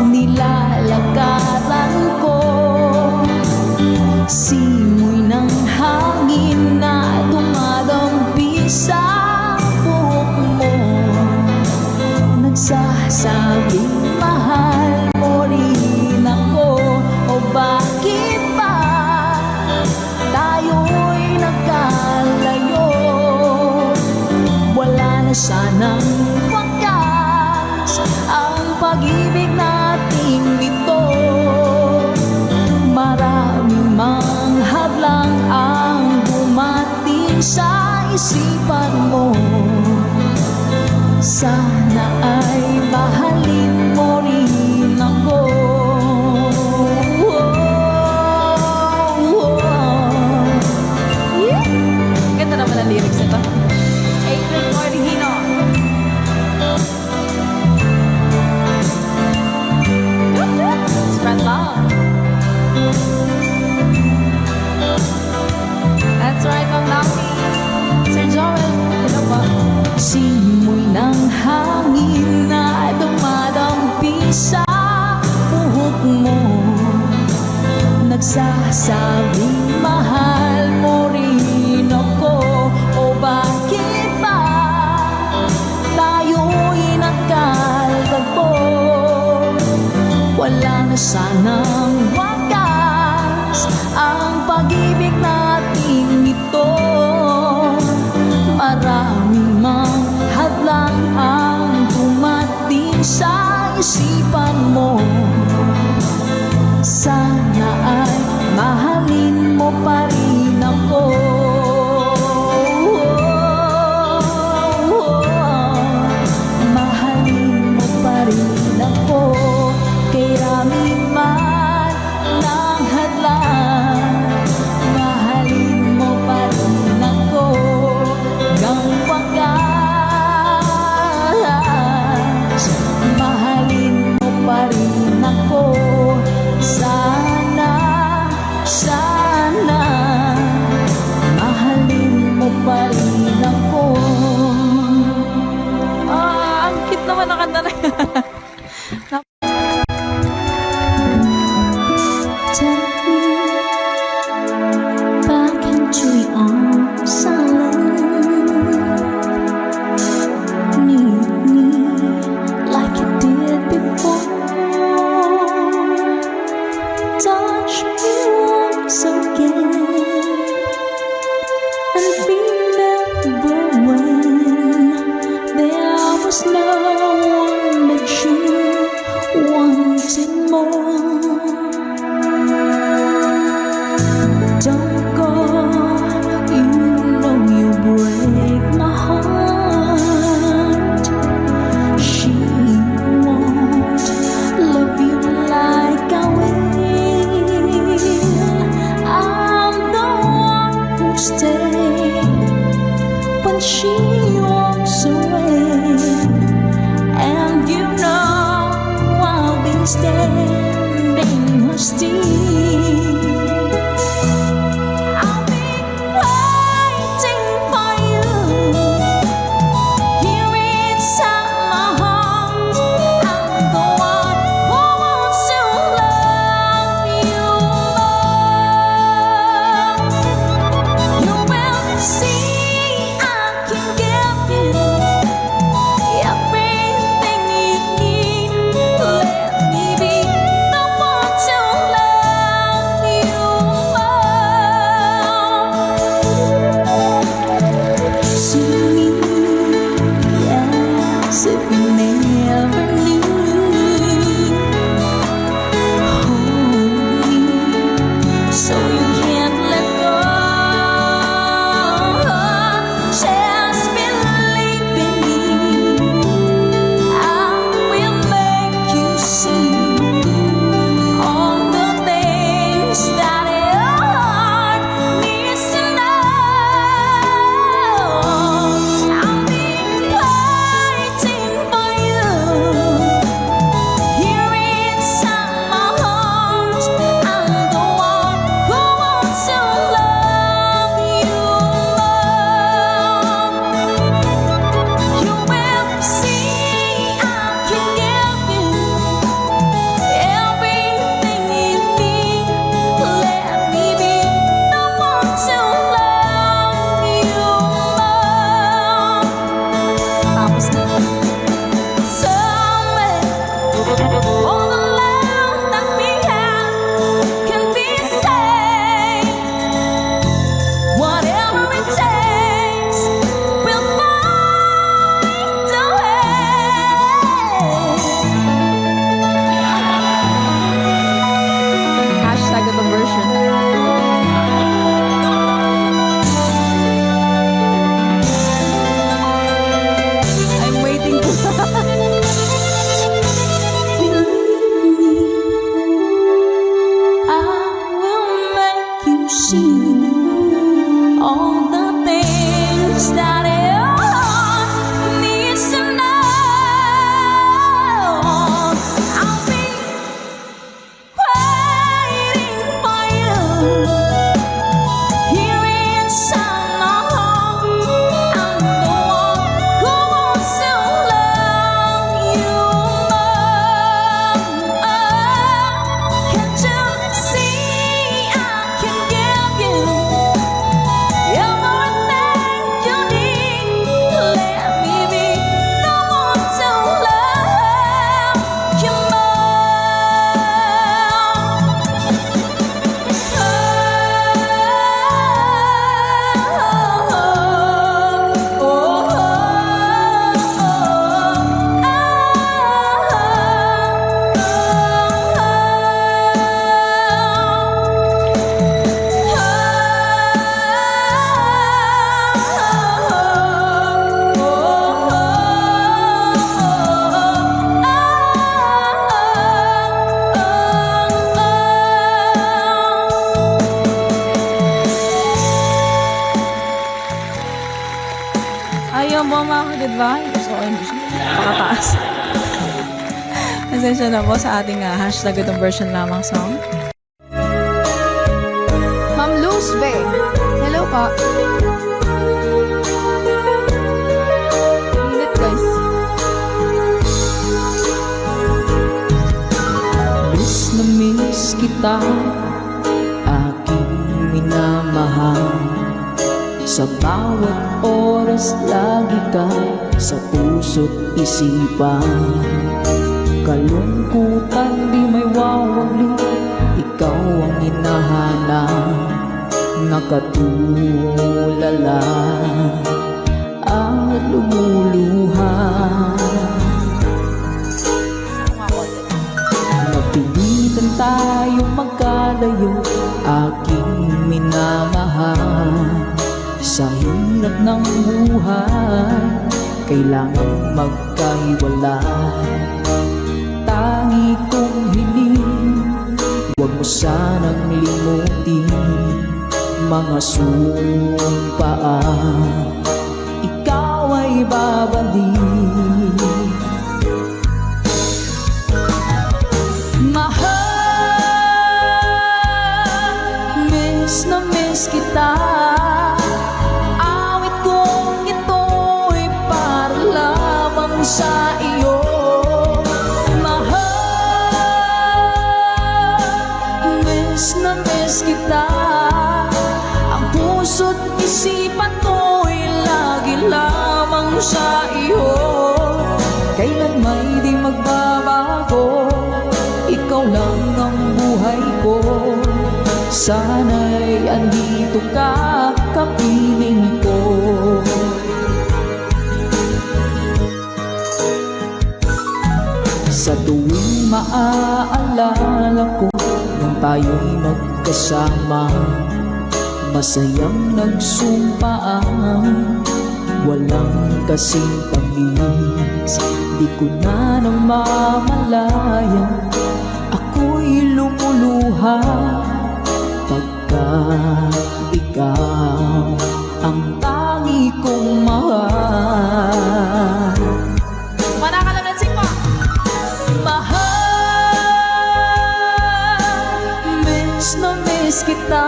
nilalakaran ko. Simoy ng hangin na dumadampi sa buhok mo, nagsasabing mahal mo rin ako. O bakit ba tayo'y nagkalayo? Wala na sanang wakas ang pag-ibig nating ito. Maraming mang hadlang ang dumating sa isipan mo. Sana ay mahalin mo rin ako. Ganda naman ang lyrics nito. April Cordihino. Spread love. That's right, Ma'am Naomi. Sir Joel, hello po. Simoy ng hangin na dumadampi sa buhok mo, nagsasabing mahal mo rin ako. O bakit ba tayo'y nagkalagpo? Wala na sanang wakas ang pag-ibig nating ito. Maraming mang hadlang ang dumating sa isipan mo. Sana ay mahalin mo pa rin ako. There's no one but you wanting more. Don't go, you know you break my heart. She won't love you like I will. I'm the one who stays when she walks away, and you know I'll be standing her still. I'll be waiting for you here inside my heart. I'm the one who wants to love you more. You will see I can give you everything you need. Let me be the one to love you more. See me as if you never knew. Hold me so you can't let go. Just believe in me. I will make you see all the things that your heart needs to know. I'll be waiting for you here inside my heart. I'm the one who wants to love you more. You will see I can give you everything you need. Let me be the one to love you more. Tapos na. Somewhere, all the love that we have can be saved. Whatever it takes, we'll find a way. Hashtag the version. I'm waiting for I will make you see all the things that your heart needs to know. I'll be waiting for you here inside my heart. I'm the one who wants to love you more. Can't you see I can give you everything you need? Let me be the one to love you ayaw mo mga diba? Gusto ko hindi siya pakataas. Pasensya na po sa ating hashtag itong version lamang song. Ma'am Luz Be. Hello po. Init guys. Miss na miss kita, aking minamahal. Sa bawat oras lagi ka sa puso't isipan. Kalungkutan di may wawagli, ikaw ang hinahanap. Nakatulala at lumuluha. Sa hirap ng buhay, kailangan magkahiwalay. Tangi kong hiling, huwag mo sanang limutin mga sumpaan ikaw ay babalik. Mahal, miss na miss kita. Awit kong ito'y para lamang sa iyo. Mahal, miss na miss kita. Ang puso't isipan ko'y lagi lamang sa iyo. Kailan may di magbabago, ikaw lang ang buhay ko. Sana'y andito ka, kapiling ko. Sa tuwing maaalala ko nung tayo'y magkasama, masayang nagsumpaan, walang kasing tamis. Di ko na namamalayan, ako'y lumuluha pagka ikaw ang tangi kong mahal. Manakalansing mo! Mahal, miss na miss kita.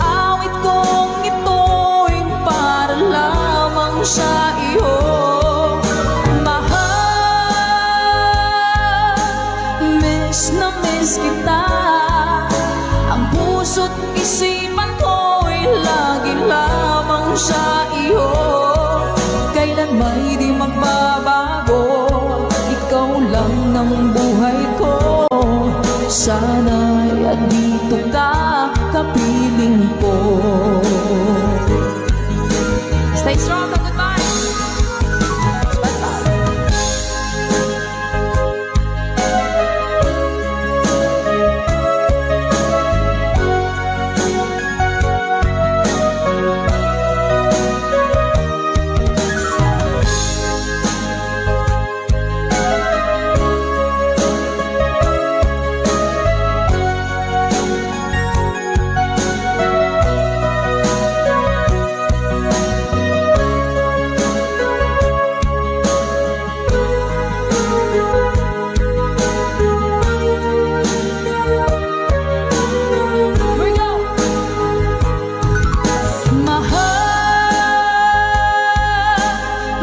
Awit kong ito'y para lamang sa iyo. Mahal, miss na miss kita. Ang puso't isipan ko'y lagi lamang sa iyo. Kailan may di magbabago, ikaw lang ng buhay ko. Sana'y andito ka, kapiling ko. Stay strong, goodbye!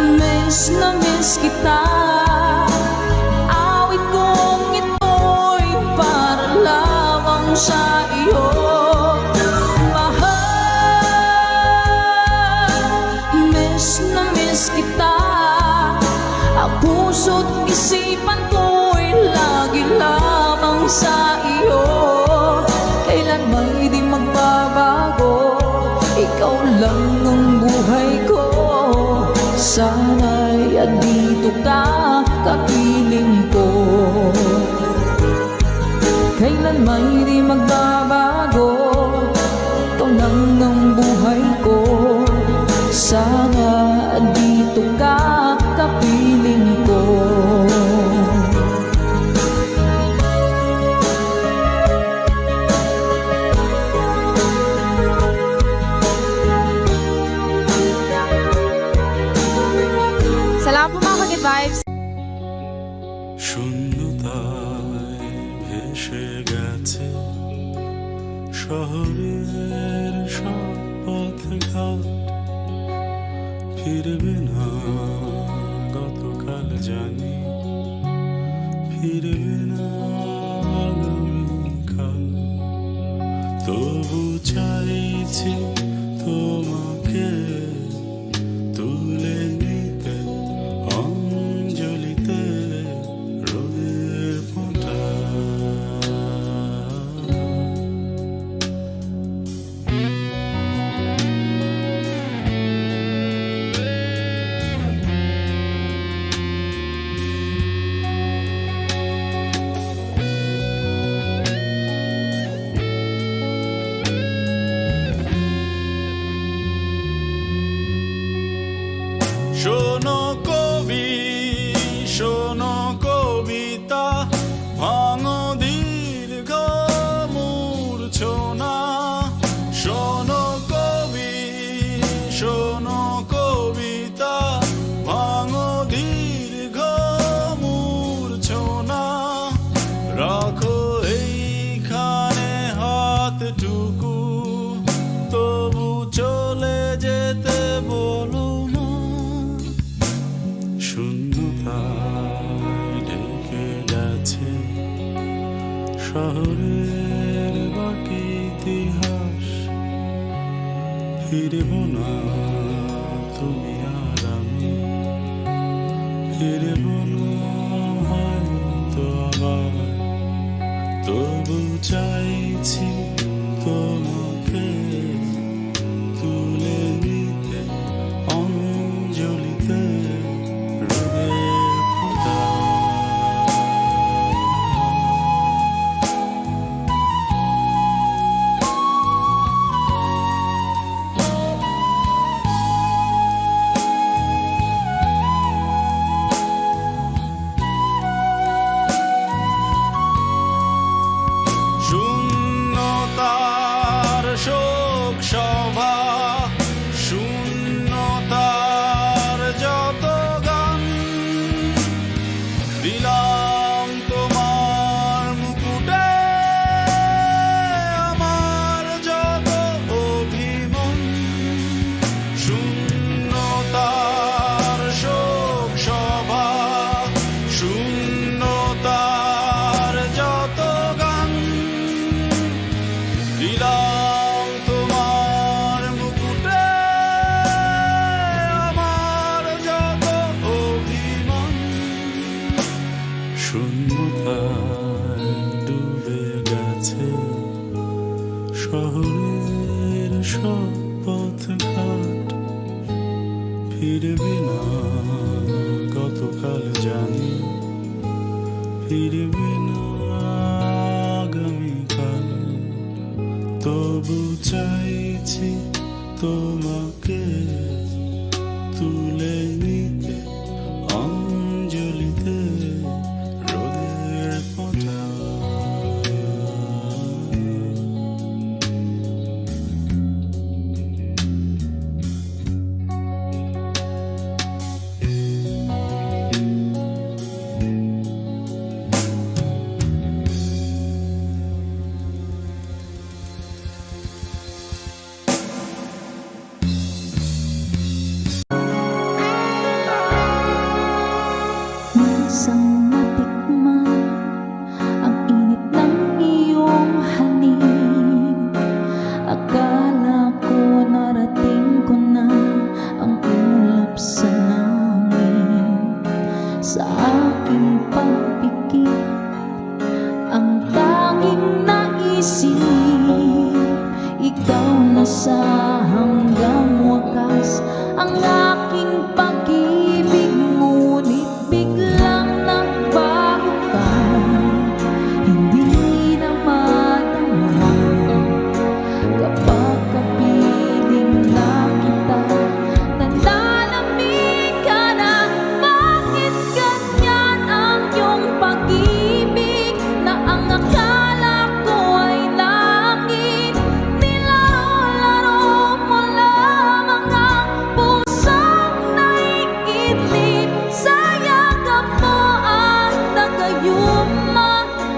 Miss na miss kita. Awit kong ito'y para lamang sa iyo. Mahal, miss na miss kita. Ang puso't isipan ko'y lagi lamang sa iyo. Kailan may di magbabago, ikaw lang ang buhay ko. Sana'y andito ka, kapiling ko. Kailan may di magbabago, ikaw lang ang buhay ko. Sana andito ka, kapiling ko. Salamat po mga Good Vibes! শূন্যতায় ভেসে গেছে শহরের সব পথঘাট, ফিরবে না গতকাল জানি, ফিরবে না আগামীকাল। তবু চাইছি তোমাকে তুলে নিতে অঞ্জলিতে রোদের ফোঁটা। শোনো কবি, শোনো কবিতা, ভাঙো দীর্ঘ মূর্ছনা। শোনো কবি, শোনো কবিতা, ভাঙো দীর্ঘ মূর্ছনা। রাখো এইখানে হাতটুকু, তবু চলে যেতে বলো না। শূন্যতায় ঢেকে গেছে শহরের বাকি ইতিহাস। ফিরব না তুমি আর আমি, ফিরব না হয়তো আবার। তবু চাইছি তোমাকে তুলে নিতে অঞ্জলিতে রোদের ফোঁটা। শূন্যতার শোক সভা, শূন্যতার যত গান, দিলাম তোমার মুকুটে আমার যত অভিমান। শূন্যতার শোক সভা, শূন্যতার যত গান, দিলাম তোমার মুকুটে আমার যত অভিমান। শূন্যতায় ডুবে গেছে শহরের সব পথঘাট। ফিরবে না গতকাল জানি, ফিরবে না আগামীকাল। তবু চাইছি তোমাকে তুলে নিতে অঞ্জলিতে রোদের ফোঁটা। Minsan natikman ang init ng iyong halik. Akala ko narating ko na ang ulap sa langit. Sa aking pagpikit, ang tanging naisip, ikaw na sa hanggang wakas. Ang aking pag-ibig, ngunit biglang nagbago ka. Hindi na madama kapag kapiling na kita. Nananamig ka na, bakit ganyan ang iyong pag-ibig? Na ang akala ko ay langit, nilalaro mo lamang ang pusong naiidlip. Sa yakap mo at nagayuma,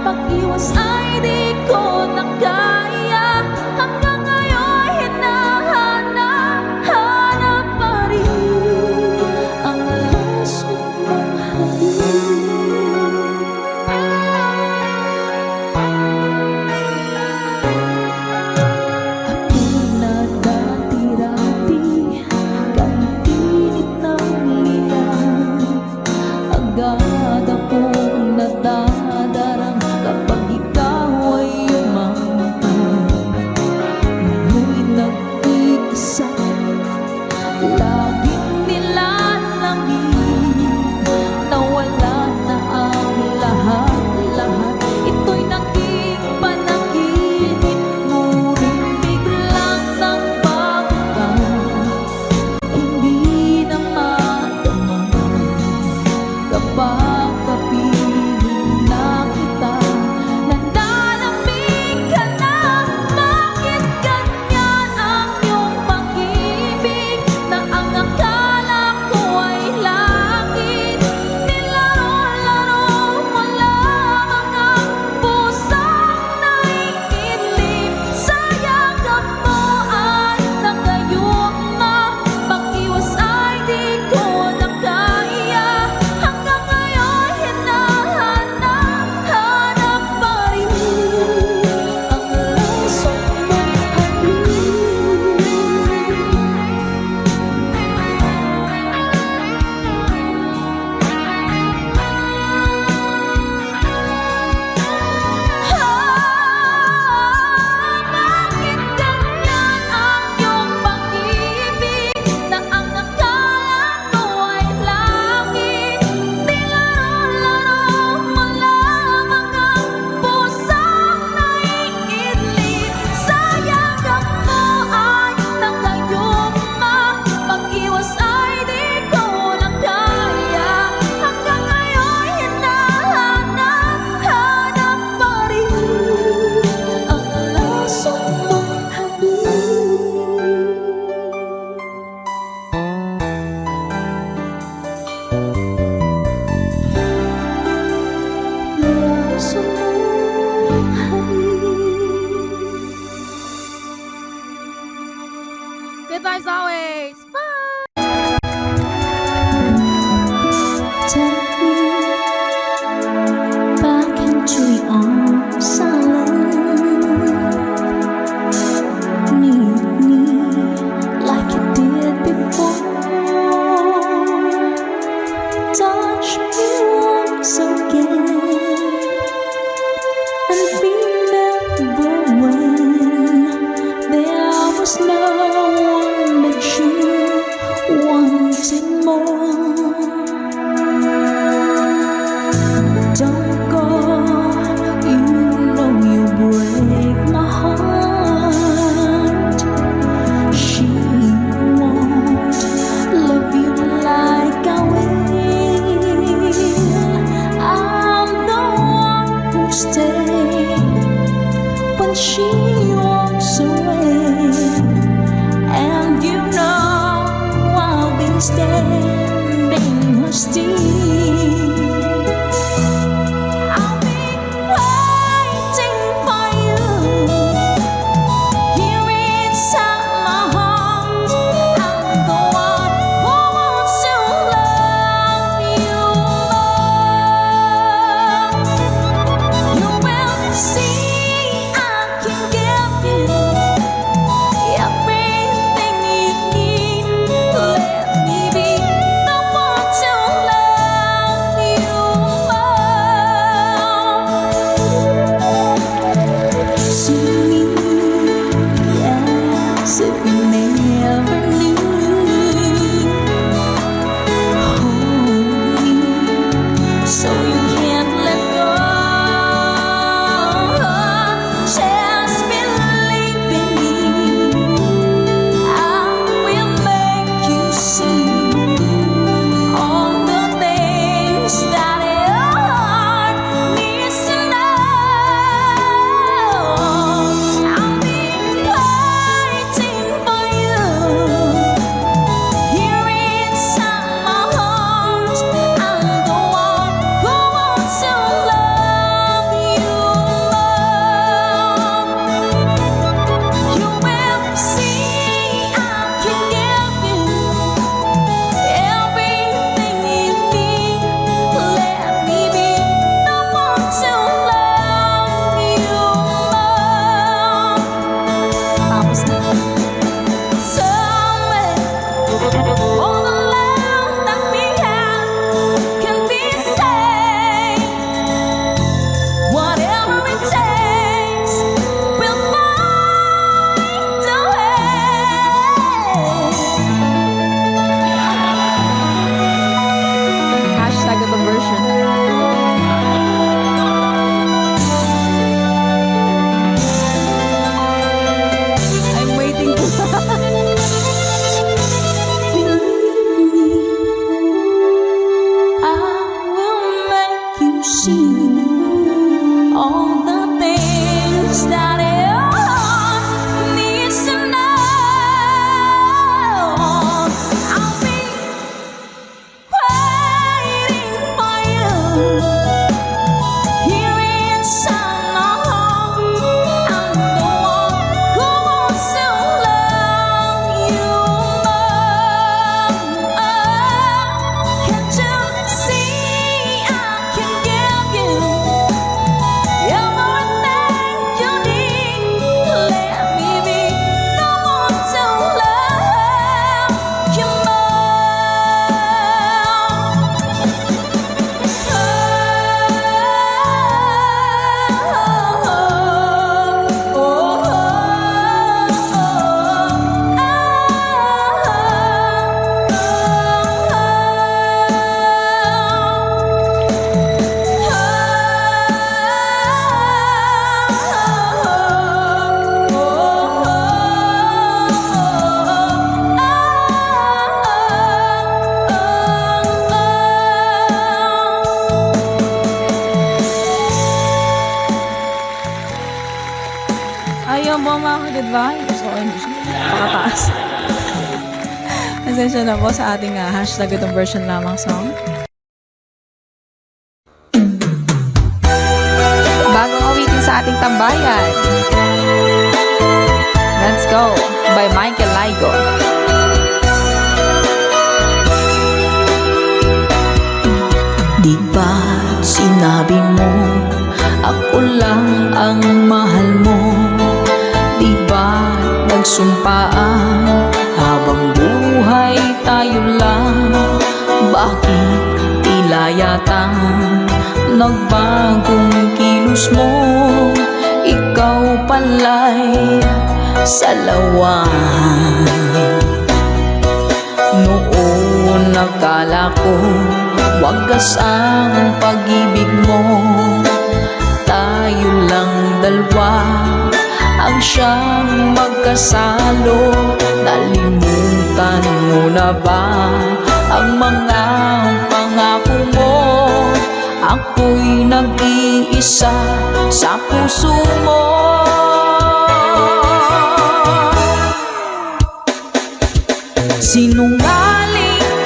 pag-iwas ay di ko na kaya. Hanggang ngayon hinahanap pa rin ang lasong mong hatid. Ako'y nagdati-rati kahit init ng liyan. Agad akong nadadarang kapag ikaw ay umamatay. Ngayon'y nag-iisa, laging nilalamig. Nawala na ang lahat-lahat, ito'y naging panaginip. Ngunit biglang nagbago ka, hindi na standing her steed. I'll be waiting for you here inside my heart. I'm the one who wants to love you more. You will see I can give you everything you need. Let me be the one to love you more. See me as if you never knew. Hold me so you can't let go. Just believe in me. I will make you see all the things that your heart needs to know. I'll be waiting for you here inside my heart. I'm the one who wants to love you more. You will see I can give you everything you need. Let me be the one to love you more. Tapos na. Somewhere, all the love that we have can be saved. Whatever it takes, we'll find a way. Hashtag the version. I'm waiting po. I will make you see all the things that your heart needs to know. I'll be waiting for you here inside my heart. I'm the one who wants to love you more. Can't you see I can give you everything you need? Let me be the one to love you Ayaw mo mga goodbye. Sorry, pakataas. Pasensya na po sa ating hashtag itong version lamang song. Bagong awitin sa ating tambayan. Let's Go by Michael Laigo. Di ba't sinabi mo ako lang ang mahal mo? Di ba't nagsumpaan habang buhay tayo lang? Bakit tila yata nagbagong kilos mo? Ikaw pala'y salawan. Noon nakala ko wagas ang pag-ibig mo. Tayo lang dalawa ang siyang magkasalo. Nalimutan mo na ba ang mga pangako mo? Ako'y nag-iisa sa puso mo. Sinungaling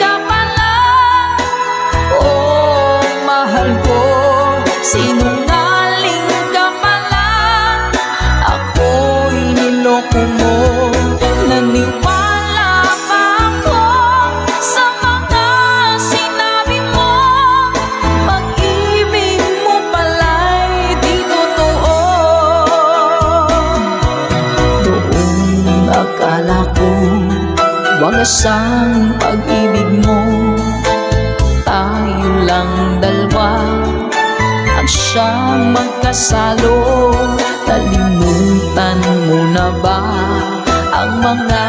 Sinungaling ka pala, ako'y niloko mo. Naniwala pa ako sa mga sinabi mo. Pag-ibig mo pala'y di totoo. Doon akala ko wagas ang pag-ibig mo. Tayo lang dalawa ang siyang magkasalo. Nalimutan mo na ba ang mga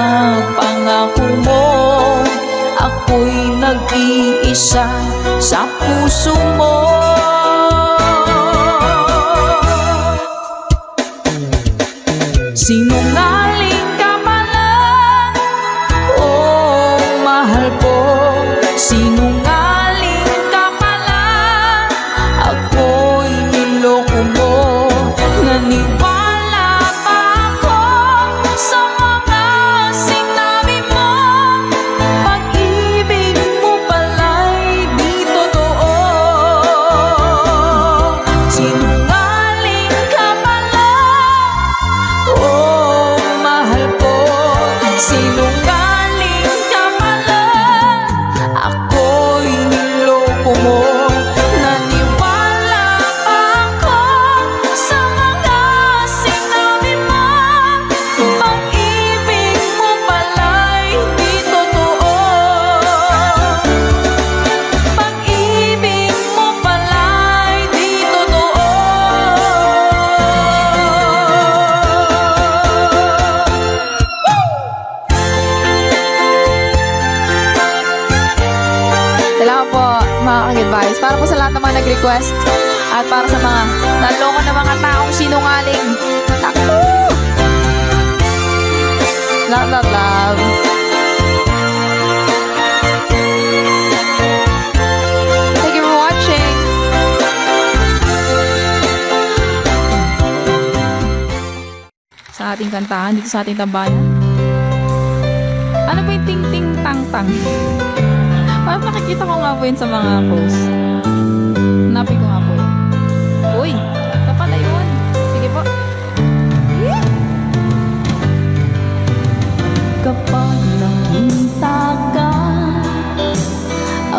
pangako mo? Ako'y nag-iisa sa puso mo. Sinungaling ka pala, oh mahal ko. Sinungaling ka pala, ako'y niloko mo. Naniwala pa ako sa mga sinabi mo. Pag-ibig mo pala'y di totoo. Sinungaling ka pala, oh mahal ko. Sinungaling ka pala, ako'y niloko mo. Naniwala pa ako sa mga sinabi mo. Pag-ibig mo pala'y di totoo. Pag-ibig mo pala'y di totoo. Salamat po mga ka-advice. Para po sa lahat ng mga nag-request at para sa mga naloko na mga taong sinungaling. Naku! Love, love, love. Thank you for watching. Sa ating kantahan dito sa ating tambayan. Ano ba yung ting-ting-tang-tang? Parang nakikita ko nga po yun sa mga posts. Hanapin ko nga po yun. Uy! Ito pala yun. Sige po. Kapag nakita ka,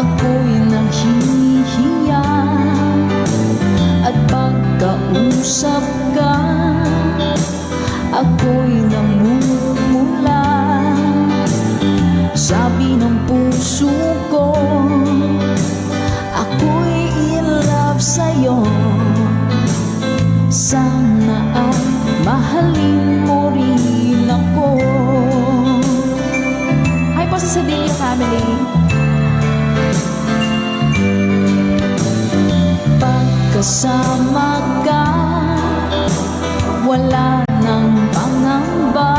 ako'y nahihiya. At pagkausap ka, ako'y namumula. Sabi ng puso ko, ako'y in love sa'yo. Sana ay mahalin mo rin ako. Hi po sa Sedilio family. Pagkasama ka, wala nang pangamba.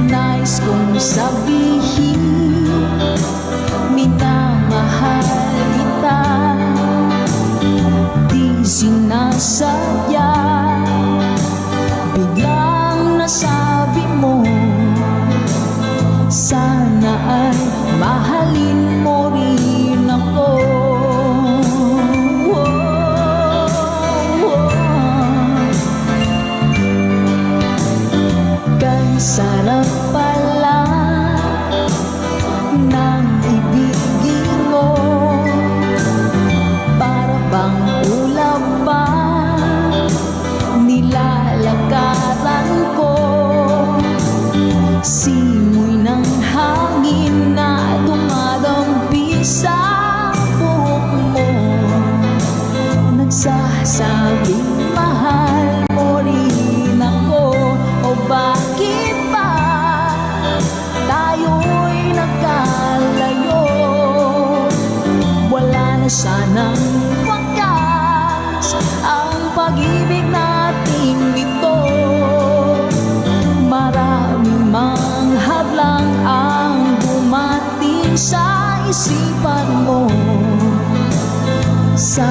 Nais kong sabihin, minamahal kita. Di sinasadya, biglang nasabi mo. Sana ay mahalin mo rin ako. Kay sarap pala ng ibigin mo. Para bang ulap ba nilalakaran ko. Simoy ng hangin na dumadampi sa buhok mo. Nagsasabing mahal mo rin ako. O bakit ba tayo'y nagkalayo? Wala na sanang wakas ang pag-ibig nating ito. Maraming mang hadlang ang dumating sa isipan mo. Sa